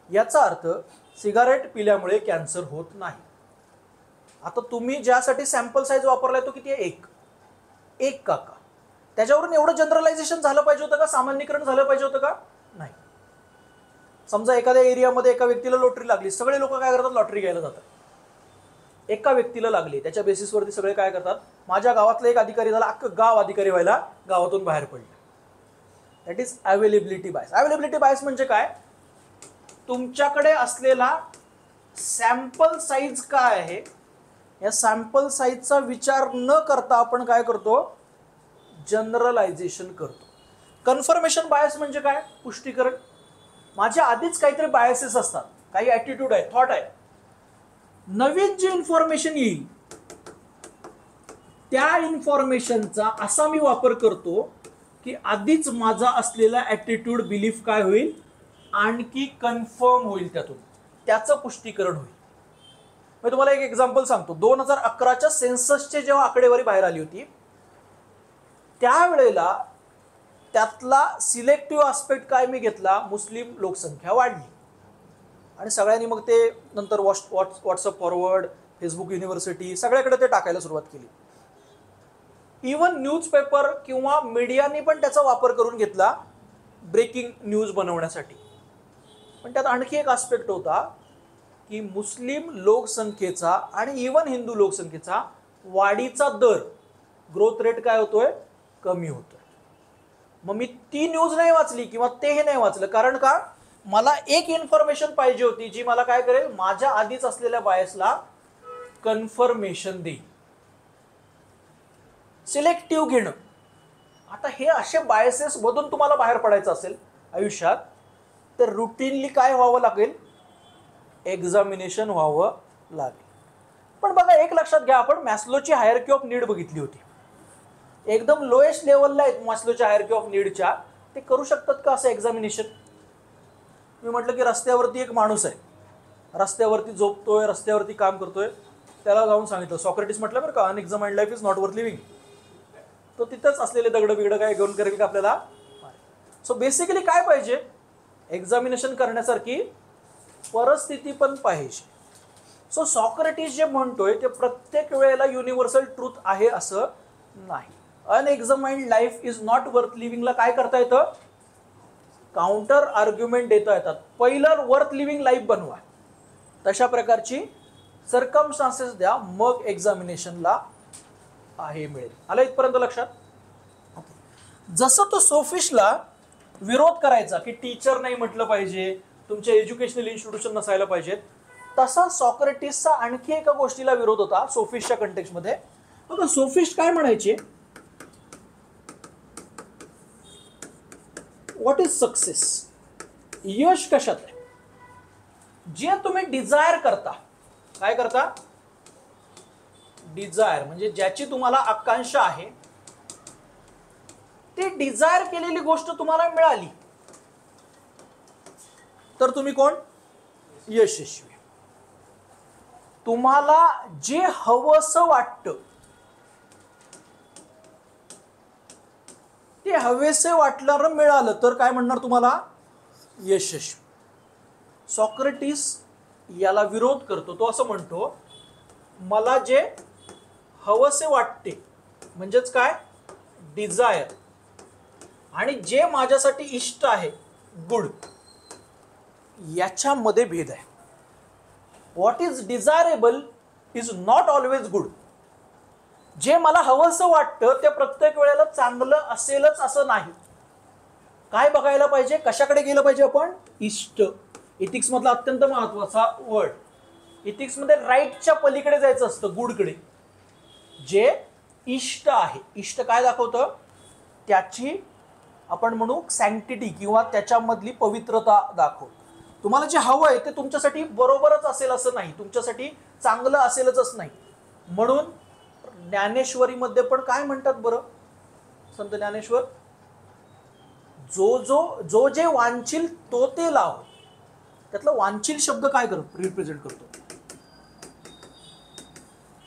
याचा अर्थ सिगारेट पिल्यामुळे कॅन्सर होत नाही. आता तुम्ही ज्यासाठी सॅम्पल साईज वापरलाय तो किती आहे? एक काका. त्याच्यावरून एवढं जनरलायझेशन झालं पाहिजे होतं का? सामान्यीकरण झालं पाहिजे होतं का? नाही. समजा एखाद्या एरियामध्ये एका व्यक्तीला लॉटरी लागली, सगळे लोक काय करतात? लॉटरी घ्यायला जातात. एका व्यक्तीला लागली, त्याच्या बेसिसवरती सगळे काय करतात? माझ्या गावातला एक अधिकारी झाला, अख्खं गाव अधिकारी व्हायला गावातून बाहेर पडलं. That is availability bias. Availability bias म्हणजे काय? तुमच्याकडे असलेला सॅम्पल साईज काय आहे, या सॅम्पल साईजचा विचार न करता आपण काय करतो? जनरलायझेशन करतो. कन्फर्मेशन बायस म्हणजे काय? पुष्टीकरण. माझ्या आधीच काहीतरी बायसेस असतात, काही ॲटिट्यूड आहे, थॉट आहे. नवीन जी इन्फॉर्मेशन येईल त्या इन्फॉर्मेशनचा असा मी वापर करतो की आधीच माझा असलेला ॲटिट्यूड बिलीफ काय होईल, आणखी कन्फर्म होईल, त्याचं पुष्टीकरण होईल. मी तुम्हाला एक एक्झाम्पल सांगतो. 2011च्या सेन्ससचे जेव्हा आकडेवारी बाहेर आली होती त्यावेळेला त्यातला सिलेक्टिव्ह आस्पेक्ट काय मी घेतला, मुस्लिम लोकसंख्या वाढली. आणि सगळ्यांनी मग ते नंतर व्हॉट्सअप फॉरवर्ड, फेसबुक युनिव्हर्सिटी सगळ्याकडे ते टाकायला सुरुवात केली. इवन न्यूजपेपर किंवा मीडियानी पण त्याचा वापर करून घेतला ब्रेकिंग न्यूज बनवण्यासाठी. पण त्यात आणखी एक आस्पेक्ट होता की मुस्लिम लोकसंख्येचा आणि इवन हिंदू लोकसंख्येचा वाढीचा दर, ग्रोथ रेट काय होतोय, कमी होतोय. मग मी ती न्यूज नाही वाचली किंवा तेही नाही वाचलं, कारण का मला एक इन्फॉर्मेशन पाहिजे होती जी मला काय करेल, माझ्या आधीच असलेल्या बायसला कन्फर्मेशन देईल. सिलेक्टिव्ह घेणं. आता हे असे बायसेस मधून तुम्हाला बाहेर पडायचं असेल आयुष्यात तर रुटीनली काय व्हावं लागेल, एक्झामिनेशन व्हावं लागेल. पण बघा एक लक्षात घ्या, आपण मॅस्लोची हायरार्की ऑफ नीड बघितली होती. एकदम लोएस्ट लेवलला आहेत मॅस्लोच्या हायरार्की ऑफ नीडच्या. ते करू शकतात का असं एक्झामिनेशन? मी म्हटलं की रस्त्यावरती एक माणूस आहे, रस्त्यावरती झोपतोय, रस्त्यावरती काम करतोय, त्याला जाऊन सांगितलं, सॉक्रेटिस म्हटलं बरं का, unexamined life is not worth living. तो तिथंच असलेले दगड बिगडं काय घेऊन करेल का आपल्याला? सो बेसिकली काय पाहिजे, एक्झामिनेशन करण्यासारखी परिस्थिती पण पाहिजे. सो सॉक्रेटिस जे म्हणतोय ते प्रत्येक वेळेला युनिव्हर्सल ट्रूथ आहे असं नाही. Unexamined life is not worth लिव्हिंगला काय करता येतं, काउंटर आर्ग्युमेंट देता येतात. पहिलं वर्थ लिव्हिंग लाईफ बनवा, तशा प्रकारची सर्कमस्टान्सेस द्या, मग एक्झामिनेशनला आहे मिळेल. आलं इथपर्यंत लक्षात? जसं तो सोफिस्टला विरोध करायचा की टीचर नाही म्हटलं पाहिजे, तुमचे एज्युकेशनल इन्स्टिट्यूशन नसायला पाहिजेत, तसा सॉक्रेटिसचा आणखी एका गोष्टीला विरोध होता सोफिस्टच्या कंटेक्स्टमध्ये. बघा सोफिस्ट काय म्हणायचे, व्हॉट इज सक्सेस, यश कशात आहे, जे तुम्ही डिझायर करता. काय करता? डिझायर म्हणजे ज्याची तुम्हाला आकांक्षा आहे, ती डिझायर केलेली गोष्ट तुम्हाला मिळाली तर तुम्ही कोण? यशस्वी. तुम्हाला जे हवंसं वाटतं ते हवेसे वाटलं मिळालं तर काय म्हणणार तुम्हाला? यशस्वी. सॉक्रेटिस याला विरोध करतो. तो असं म्हणतो, मला जे हवंसे वाटते म्हणजेच काय, डिझायर, आणि जे माझ्यासाठी इष्ट आहे, गुड, याच्यामध्ये भेद आहे. What is desirable is not always good. जे मला हवंसं वाटतं ते प्रत्येक वेळेला चांगलं असेलच असं नाही. काय बघायला पाहिजे, कशाकडे गेलं पाहिजे आपण? इष्ट. इथिक्स मधला अत्यंत महत्वाचा वर्ड. इथिक्स मध्ये राईटच्या पलीकडे जायचं असतं, गुडकडे. जे इष्ट आहे, इष्ट काय दाखवतं? त्याची आपण म्हणू सँक्टिटी किंवा त्याच्यामधली पवित्रता दाखवतं. तुम्हाला जे हवं आहे ते तुमच्यासाठी बरोबरच असेल असं नाही, तुमच्यासाठी चांगलं असेलच नाही. म्हणून ज्ञानेश्वरीमध्ये पण काय म्हणतात बरं संत ज्ञानेश्वर, जो जे वांछील तो ते लाव. त्यातला वांछील शब्द काय करतो, रिप्रेझेंट करतो?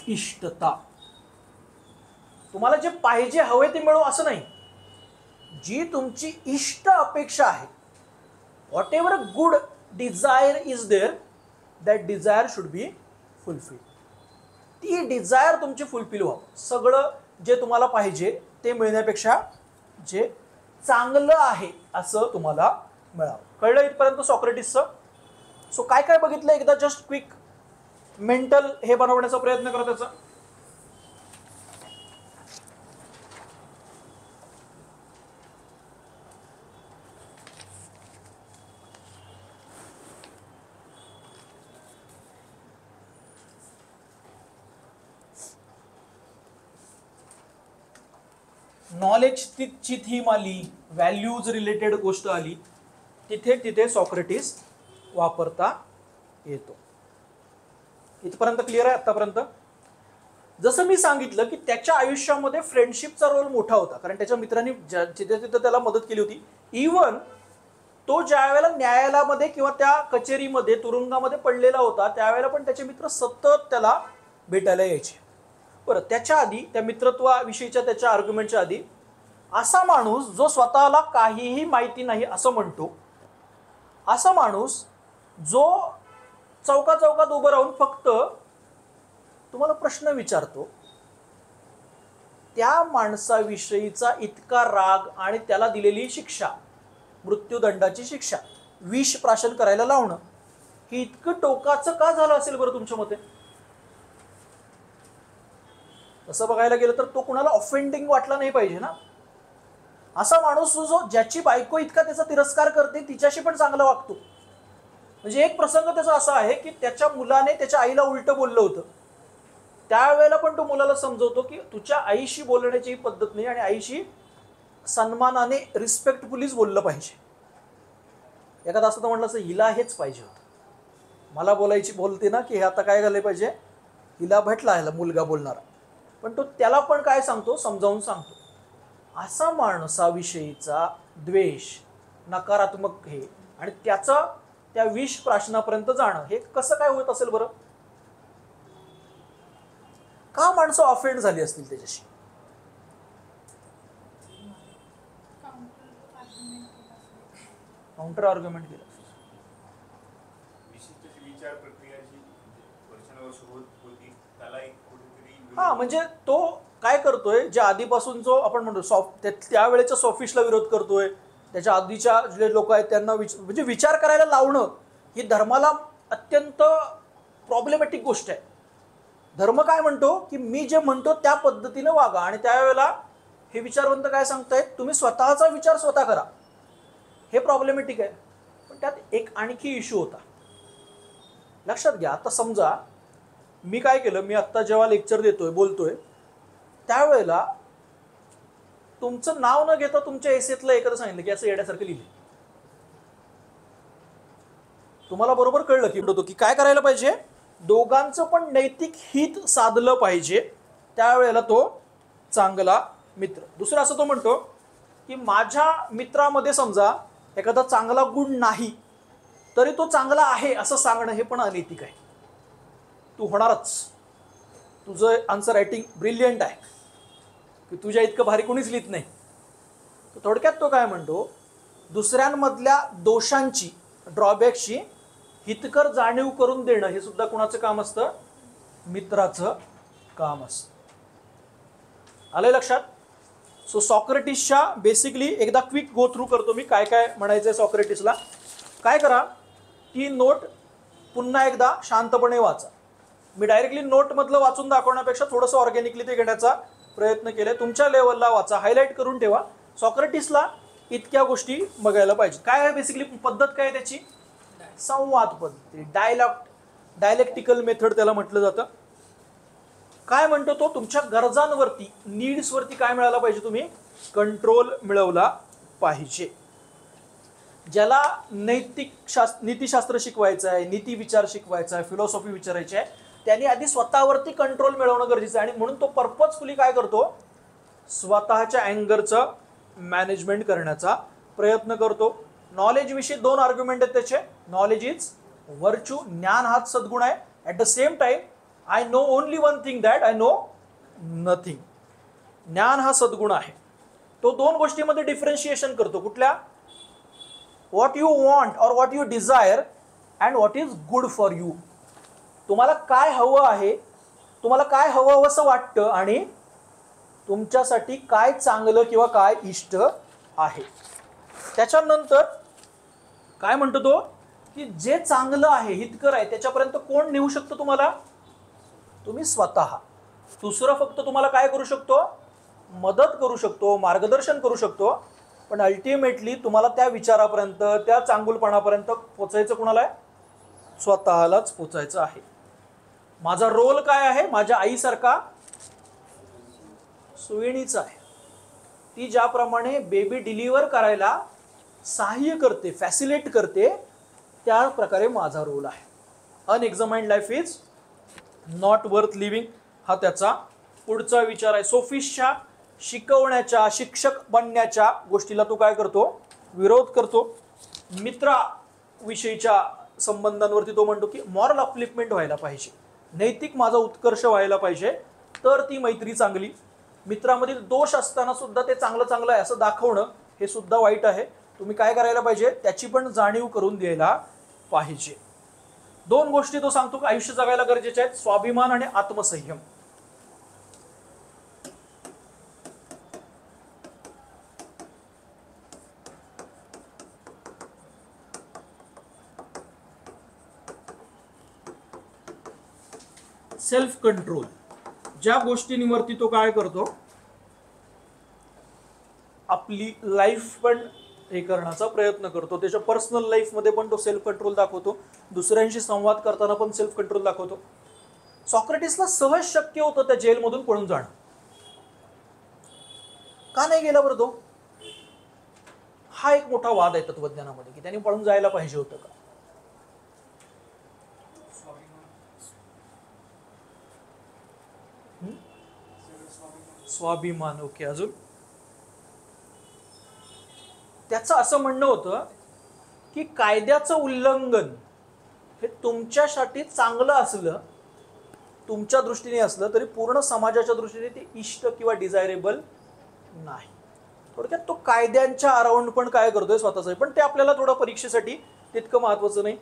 इष्टता. तुम्हाला जे पाहिजे हवे ते मिळो असं नाही, जी तुमची इष्ट अपेक्षा आहे, whatever good desire is there, that desire should be fulfill. ती डिझायर तुमची फुलफिल व्हावं. सगळं जे तुम्हाला पाहिजे ते मिळण्यापेक्षा जे चांगलं आहे असं तुम्हाला मिळावं. कळलं इथपर्यंत सॉक्रेटिसचं? सो काय काय बघितलं, एकदा जस्ट क्विक मेंटल हे बनवण्याचा प्रयत्न करा त्याचा. नॉलेजची थीम आली, व्हॅल्यूज रिलेटेड गोष्ट आली, तिथे तिथे सॉक्रेटिस वापरता येतो. इथपर्यंत क्लिअर आहे आतापर्यंत? जसं मी सांगितलं की त्याच्या आयुष्यामध्ये फ्रेंडशिपचा रोल मोठा होता, कारण त्याच्या मित्रांनी जिथे तिथे त्याला मदत केली होती. इवन तो ज्या वेळेला न्यायालयामध्ये किंवा त्या कचेरीमध्ये तुरुंगामध्ये पडलेला होता त्यावेळेला पण त्याचे मित्र सतत त्याला भेटायला यायचे. बरं, त्याच्या आधी त्या मित्रत्वाविषयीच्या त्याच्या आर्ग्युमेंटच्या आधी असा माणूस जो स्वतःला काहीही माहिती नाही असं म्हणतो, असा माणूस जो चौकात उभं राहून फक्त तुम्हाला प्रश्न विचारतो, त्या माणसाविषयीचा इतका राग आणि त्याला दिलेली शिक्षा, मृत्यूदंडाची शिक्षा, विष प्राशन करायला लावणं, हे इतकं टोकाचं का झालं असेल बरं तुमच्या मते? तसं बघायला गेलं तर तो कुणाला ऑफेंडिंग वाटला नाही पाहिजे ना. असा माणूस जो ज्याची बायको इतका त्याचा तिरस्कार करते तिच्याशी पण चांगला वागतो. म्हणजे एक प्रसंग त्याचा असा आहे की त्याच्या मुलाने त्याच्या आईला उलटं बोललं होतं, त्यावेळेला पण तो मुलाला समजवतो की तुझ्या आईशी बोलण्याची पद्धत नाही आणि आईशी सन्मानाने रिस्पेक्टफुलीच बोललं पाहिजे. एखादा असं तर म्हटलं असं हिला हेच पाहिजे होतं, मला बोलते ना की हे आता काय झालं पाहिजे, हिला भेटला ह्याला मुलगा बोलणारा, पण तो त्याला पण काय सांगतो, समजावून सांगतो. असा माणसाविषयीचा द्वेष, नकारात्मक हे आणि त्याचा त्या विष प्राशनापर्यंत जाणं हे कसं काय होत असेल बरं? का माणसं ऑफेंड झाली असतील त्याच्याशी? काउंटर आर्ग्युमेंट केलं. विशिष्ट विचार प्रक्रिया जी वर्षानुवर्ष होती त्याला एक कुठेतरी हा, म्हणजे तो काय करतोय, जे आधीपासून जो आपण म्हणतो त्यावेळेच्या सॉफिस्टला विरोध करतोय, त्याच्या आधीच्या जे लोक आहेत त्यांना म्हणजे विचार करायला लावणं ही धर्माला अत्यंत प्रॉब्लेमॅटिक गोष्ट आहे. धर्म काय म्हणतो की मी जे म्हणतो त्या पद्धतीने वागा, आणि त्यावेळेला हे विचारवंत काय सांगतायत, तुम्ही स्वतःचा विचार स्वतः करा. हे प्रॉब्लेमॅटिक आहे. पण त्यात एक आणखी इश्यू होता, लक्षात घ्या. आता समजा मी काय केलं, मी आत्ता जेव्हा लेक्चर देतोय बोलतोय त्यावेळेला तुमचं नाव न घेता तुमच्या एसेतलं एखादं सांगितलं की असं येण्यासारखं लिहिलं, तुम्हाला बरोबर कळलं की होतो की काय करायला पाहिजे, दोघांचं पण नैतिक हित साधलं पाहिजे, त्यावेळेला तो चांगला मित्र. दुसरं असं तो म्हणतो की माझ्या मित्रामध्ये समजा एखादा चांगला गुण नाही तरी तो चांगला आहे असं सांगणं हे पण अनैतिक आहे. तू होणारच, तुझं आन्सर रायटिंग ब्रिलियंट आहे की तुझ्या इतकं भारी कोणीच लिहित नाही. तर थोडक्यात तो काय म्हणतो, दुसऱ्यांमधल्या दोषांची, ड्रॉबॅक्सची हितकर जाणीव करून देणं हे सुद्धा कुणाचं काम असतं, मित्राचं काम असतं. आलंय लक्षात? सो सॉक्रेटिसच्या बेसिकली एकदा क्विक गो थ्रू करतो मी, काय काय म्हणायचंय सॉक्रेटिसला. काय करा, ती नोट पुन्हा एकदा शांतपणे वाचा. मी डायरेक्टली नोटमधलं वाचून दाखवण्यापेक्षा थोडंसं ऑर्गॅनिकली ते घेण्याचा प्रयत्न केलाय. तुमच्या लेवलला वाचा, हायलाईट करून ठेवा. सॉक्रेटिसला इतक्या गोष्टी बघायला पाहिजे. काय आहे बेसिकली पद्धत, काय आहे त्याची, संवाद पद्धती, डायलेक्टिकल मेथड त्याला म्हटलं जातं. काय म्हणतो तो, तुमच्या गरजांवरती, नीड्सवरती काय मिळाला पाहिजे, तुम्ही कंट्रोल मिळवला पाहिजे. ज्याला नीतिशास्त्र शिकवायचं आहे, नीती विचार शिकवायचा आहे, फिलॉसॉफी विचारायची आहे, त्यांनी आधी स्वतःवरती कंट्रोल मिळवणं गरजेचं आहे. आणि म्हणून तो पर्पजफुली काय करतो, स्वतःच्या अँगरचं मॅनेजमेंट करण्याचा प्रयत्न करतो. नॉलेज विषयी दोन आर्ग्युमेंट आहेत त्याचे. नॉलेज इज व्हर्च्यू, ज्ञान हाच सद्गुण आहे. At the same time I know only one thing, that I know nothing. ज्ञान हा सद्गुण आहे. तो दोन गोष्टीमध्ये डिफरन्शिएशन करतो. कुठल्या, व्हॉट यू वॉन्ट और what you desire and what is good for you. तुम्हाला काय हवं आहे, तुम्हाला काय हवं असं वाटतं आणि तुमच्यासाठी काय चांगलं किंवा काय इष्ट आहे. त्याच्यानंतर काय म्हणतो तो की जे चांगलं आहे, हितकर आहे, त्याच्यापर्यंत कोण नेऊ शकतो तुम्हाला, तुम्ही स्वतः. दुसरं फक्त तुम्हाला काय करू शकतो, मदत करू शकतो, मार्गदर्शन करू शकतो, पण अल्टिमेटली तुम्हाला त्या विचारापर्यंत, त्या चांगुलपणापर्यंत पोचायचं कुणाला आहे, स्वतःलाच पोचायचं आहे. माझा रोल काय आहे, माझ्या आईसारखा सुवेणीचा आहे. ती ज्याप्रमाणे बेबी डिलिव्हर करायला सहाय्य करते, फॅसिलिटेट करते, त्या प्रकारे माझा रोल आहे. Unexamined life is not worth living, हा त्याचा पुढचा विचार आहे सोफिस्टच्या शिकवण्याच्या शिक्षक बनण्याच्या गोष्टीला तो काय करतो, विरोध करतो. मित्राविषयीच्या संबंधांवरती तो म्हणतो की मॉरल अपलिफ्टमेंट व्हायला पाहिजे, नैतिक माझा उत्कर्ष व्हायला पाहिजे, तर ती मैत्री चांगली. मित्रामधील दोष असताना सुद्धा ते चांगलं चांगलं आहे असं दाखवणं हे सुद्धा वाईट आहे. तुम्ही काय करायला पाहिजे, त्याची पण जाणीव करून द्यायला पाहिजे. 2 गोष्टी तो सांगतो की आयुष्य जगायला गरजेचे आहेत, स्वाभिमान आणि आत्मसंयम. सेल्फ कंट्रोल, ज्या गोष्टींवरती तो काय करतो, आपली लाईफ पण हे करण्याचा प्रयत्न करतो. त्याच्या पर्सनल लाईफमध्ये पण तो सेल्फ कंट्रोल दाखवतो, दुसऱ्यांशी संवाद करताना पण सेल्फ कंट्रोल दाखवतो. सॉक्रेटिसला सहज शक्य होतं त्या जेलमधून पळून जाणं. का नाही गेला बरं तो? हा एक मोठा वाद आहे तत्वज्ञानामध्ये की त्यांनी पळून जायला पाहिजे होतं का. स्वाभिमान. ओके, अजून त्याचं असं म्हणणं होतं की कायद्याचं उल्लंघन हे तुमच्यासाठी चांगलं असलं, तुमच्या दृष्टीने असलं तरी पूर्ण समाजाच्या दृष्टीने ते इष्ट किंवा डिझायरेबल नाही. थोडक्यात तो कायद्यांच्या अराउंड पण काय करतोय स्वतःच, पण ते आपल्याला थोडं परीक्षेसाठी तितकं महत्वाचं नाही.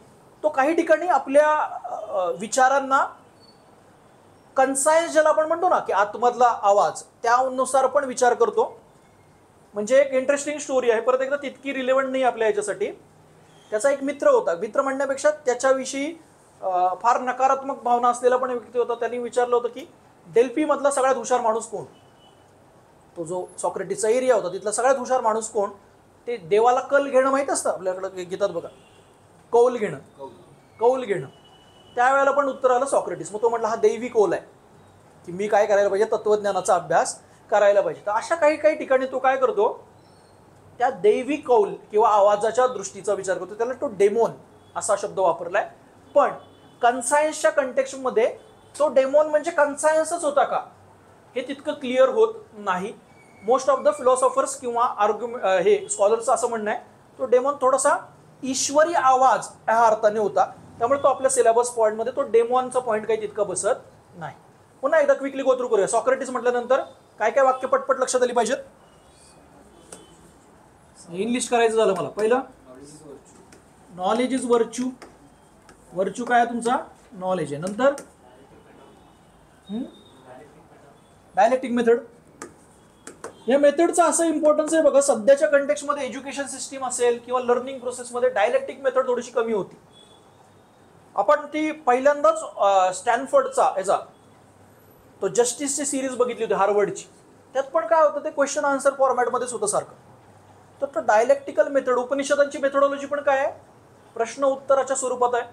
तो काही ठिकाणी आपल्या विचारांना कन्सायन्स ज्याला आपण म्हणतो ना की आतमधला आवाज, त्यानुसार पण विचार करतो. म्हणजे एक इंटरेस्टिंग स्टोरी आहे, परत एकदा तितकी रिलेव्हंट नाही आपल्या याच्यासाठी. त्याचा एक मित्र होता, मित्र म्हणण्यापेक्षा त्याच्याविषयी फार नकारात्मक भावना असलेला पण व्यक्ती होता. त्यांनी विचारलं होतं की डेल्फी मधला सगळ्यात हुशार माणूस कोण. तो जो सॉक्रेटिसचा एरिया होता तिथला सगळ्यात हुशार माणूस कोण. ते देवाला कल घेणं माहीत असतं आपल्याकडे घेतात बघा, कौल घेणं. त्यावेळेला पण उत्तर आलं सॉक्रेटिस. मग तो म्हटला हा दैवी कौल आहे की मी काय करायला पाहिजे, तत्वज्ञानाचा अभ्यास करायला पाहिजे. तर अशा काही ठिकाणी तो काय करतो, त्या दैवी कौल किंवा आवाजाच्या दृष्टीचा विचार करतो. त्याला तो डेमोन असा शब्द वापरलाय. पण कन्सायन्सच्या कंटेक्स्टमध्ये तो डेमोन म्हणजे कन्सायन्सच होता का हे तितकं क्लिअर होत नाही. मोस्ट ऑफ द फिलॉसॉफर्स किंवा हे स्कॉलर्सचं असं म्हणणं आहे तो डेमोन थोडासा ईश्वरी आवाज ह्या अर्थाने होता. त्यामुळे तो आपल्या सिलेबस पॉईंटमध्ये तो डेमोनचा पॉईंट काही तितका बसत नाही. पुन्हा एकदा क्विकली गोथ्रू करूया. सॉक्रेटिस म्हटल्यानंतर काय काय वाक्य पटपट लक्षात आली पाहिजेत. इंग्लिश करायचं झालं मला. पहिलं नॉलेज इज व्हर्च्यू. व्हर्च्यू काय आहे तुमचा, नॉलेज आहे. नंतर डायलेक्टिक मेथड. या मेथडचा असं इम्पॉर्टन्स आहे बघा, सध्याच्या कंटेक्स्टमध्ये एज्युकेशन सिस्टीम असेल किंवा लर्निंग प्रोसेसमध्ये डायलेक्टिक मेथड थोडीशी कमी होती. आपण ती पहिल्यांदाच स्टॅनफोर्डचा याचा तो जस्टिसची सिरीज बघितली होती हार्वर्डची. त्यात पण काय होतं, ते क्वेश्चन आन्सर फॉर्मॅटमध्येच होतं सारखं. तर तो डायलेक्टिकल मेथड, उपनिषदांची मेथोडॉलॉजी पण काय आहे, प्रश्न उत्तराच्या स्वरूपात आहे.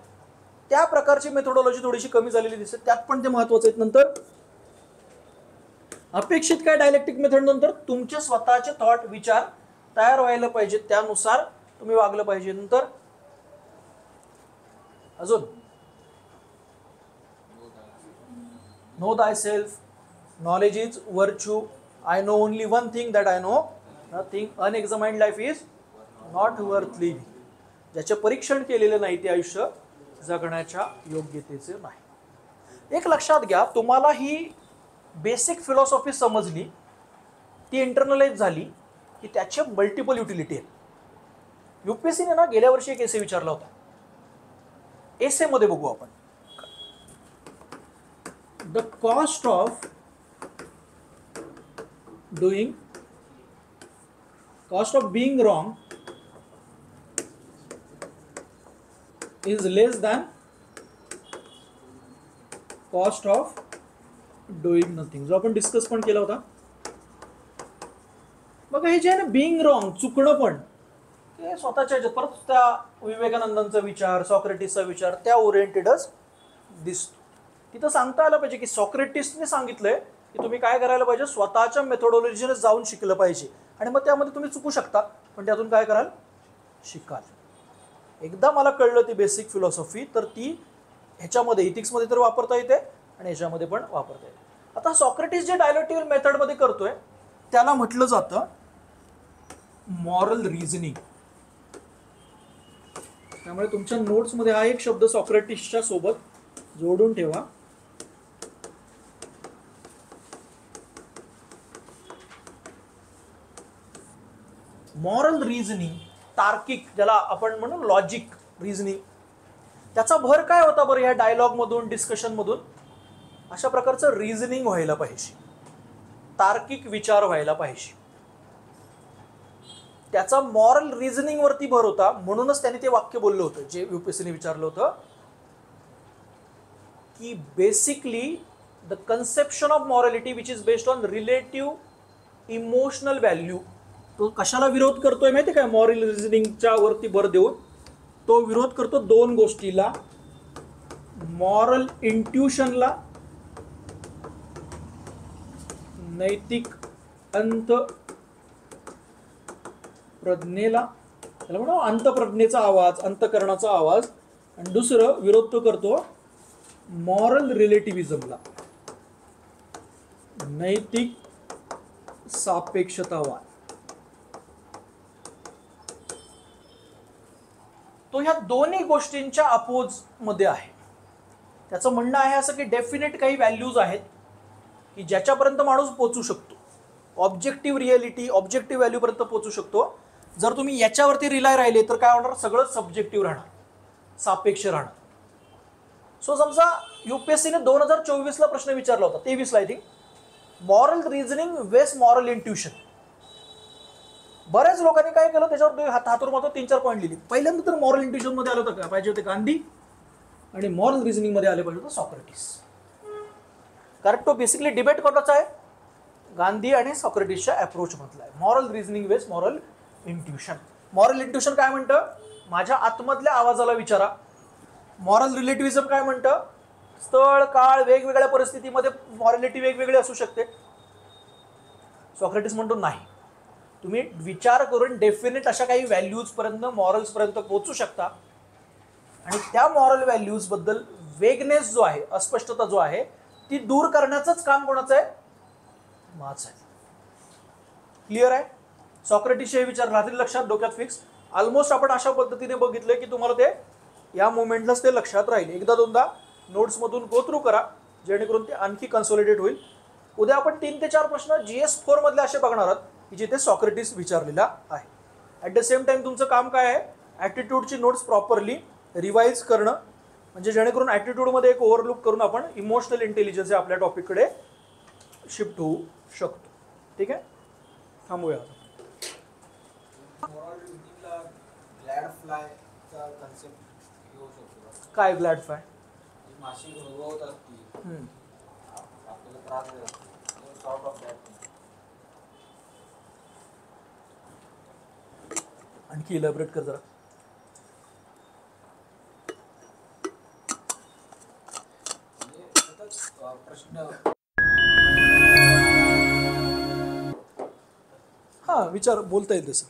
त्या प्रकारची मेथोडॉलॉजी थोडीशी कमी झालेली दिसते. त्यात पण ते महत्वाचे आहेत. नंतर अपेक्षित काय डायलेक्टिक मेथड, नंतर तुमचे स्वतःचे थॉट विचार तयार व्हायला पाहिजे, त्यानुसार तुम्ही वागलं पाहिजे. नंतर अजून नो दाय self, knowledge is virtue, I know only one thing that I know nothing, unexamined life is not worth living. ज्याचे परीक्षण केलेले नाही ते आयुष्य जगण्याच्या योग्यतेचे नाही. एक लक्षात घ्या, तुम्हाला ही बेसिक फिलॉसॉफी समजली, ती इंटरनलाइज झाली की त्याचे मल्टिपल युटिलिटी आहेत. युपीएससीने ना गेल्या वर्षी एक एसे विचारला होता. एसे मध्ये बघू आपण. The cost of being wrong is less than cost of doing nothing, जो आपण डिस्कस पण केला होता बघा. हे जे आहे ना बिंग रॉंग, चुकणं पण, ते स्वतःच्या परत त्या विवेकानंदांचा विचार, सॉक्रेटिसचा विचार त्या ओरिएंटेडच दिसतो. तिथं सांगता आलं पाहिजे की सॉक्रेटिसने सांगितलंय की तुम्ही काय करायला पाहिजे, स्वतःच्या मेथोडॉलॉजीने जाऊन शिकलं पाहिजे. आणि मग त्यामध्ये तुम्ही चुकू शकता, पण त्यातून काय कराल, शिकाल. एकदा मला कळलं ती बेसिक फिलॉसॉफी, तर ती ह्याच्यामध्ये इथिक्समध्ये तर वापरता येते आणि ह्याच्यामध्ये पण वापरता येते. आता सॉक्रेटिस जे डायलेक्टिकल मेथडमध्ये करतोय त्याला म्हटलं जातं मॉरल रिझनिंग. त्यामुळे तुमच्या नोट्समध्ये हा एक शब्द सॉक्रेटिसच्या सोबत जोडून ठेवा. मॉरल रिझनिंग, तार्किक, ज्याला आपण म्हणू लॉजिक रिझनिंग, त्याचा भर काय होता बरं या डायलॉगमधून, डिस्कशनमधून? अशा प्रकारचं रिझनिंग व्हायला पाहिजे, तार्किक विचार व्हायला पाहिजे. त्याचा मॉरल रिझनिंग वरती भर होता. म्हणूनच त्याने ते वाक्य बोललं होतं जे युपीएससीने विचारलं होतं की basically the conception of morality which is based on relative emotional value. तो कशाला विरोध करतोय माहिती काय? मॉरल रिझनिंगच्या वरती भर देऊन तो विरोध करतो दोन गोष्टीला, मॉरल इंट्युशनला, नैतिक अंत प्रज्ञेला, त्याला म्हणा अंतप्रज्ञेचा आवाज, अंतकरणाचा आवाज. आणि दुसरं विरोध तो करतो मॉरल रिलेटिव्हिजमला, नैतिक सापेक्षतावाद. तो ह्या दोन्ही गोष्टींच्या अपोज मध्ये आहे. त्याचं म्हणणं आहे असं की डेफिनेट काही व्हॅल्यूज आहेत की ज्याच्यापर्यंत माणूस पोचू शकतो, ऑब्जेक्टिव्ह रिअलिटी, ऑब्जेक्टिव्ह व्हॅल्यूपर्यंत पोचू शकतो. जर तुम्ही याच्यावरती रिलाय राहिले तर काय होणार? सगळं सब्जेक्टिव्ह राहणार, सापेक्ष राहणार. सो समजा युपीएससीने 2024ला प्रश्न विचारला होता, 23ला आय थिंक, मॉरल रिझनिंग वेस मॉरल इंट्युशन. बऱ्याच लोकांनी काय केलं, त्याच्यावर हातूर मात्र 3-4 पॉईंट लिहिले. पहिल्यांदा तर मॉरल इंट्युशन मध्ये आलं होतं का पाहिजे होते गांधी, आणि मॉरल रिझनिंग मध्ये आले पाहिजे होतं सॉक्रेटिस. कारण तो बेसिकली डिबेट कोणाचा आहे? गांधी आणि सॉक्रेटिसच्या अप्रोच मधला आहे. मॉरल रिझनिंग वेस मॉरल इंट्युशन. मॉरल इंट्युशन काय म्हणतं? माझ्या आतमधल्या आवाजाला विचारा. मॉरल रिलेटिव्हिझम काय म्हणतं? स्थळ, काळ, वेगवेगळ्या परिस्थितीमध्ये मॉरॅलिटी वेगवेगळी असू शकते. सॉक्रेटिस म्हणतो नाही, तुम्ही विचार करून डेफिनेट अशा काही व्हॅल्यूज पर्यंत, मॉरल्स पर्यंत पोहोचू शकता. आणि त्या मॉरल व्हॅल्यूज बद्दल वेगनेस जो आहे, अस्पष्टता जो आहे, ती दूर करण्याचंच काम कोणाचं आहे? माझं आहे. क्लिअर आहे? सॉक्रेटिसचे विचार राहतील लक्षात, डोक्यात फिक्स. ऑलमोस्ट आपण अशा पद्धतीने बघितलं की तुम्हाला ते या मोमेंटलाच ते लक्षात राहील. एकदा दोनदा नोट्समधून गो थ्रू करा जेणेकरून ते आणखी कन्सोलिडेट होईल. उद्या आपण 3 ते 4 प्रश्न GS4 मधले असे बघणार आहोत की जिथे सॉक्रेटिस विचारलेला आहे. ॲट द सेम टाइम तुमचं काम काय आहे? ॲटिट्यूडची नोट्स प्रॉपरली रिवाईज करणं, म्हणजे जेणेकरून ॲटिट्यूडमध्ये एक ओव्हरलुक करून आपण इमोशनल इंटेलिजन्स या आपल्या टॉपिककडे शिफ्ट होऊ शकतो. ठीक आहे, थांबूया. मॉरल रिझनिंगला ग्लॅड फ्लायचा कन्सेप्ट घेऊ शकतो का? काय ग्लॅड फ्लाय? जी माशी उडवत असती, आपल्याला त्रास देत असते, सॉर्ट ऑफ दॅट. आणखी इलॅबरेट कर जरा. म्हणजे सतत प्रश्न हां, विचार, बोलता येईल तसं.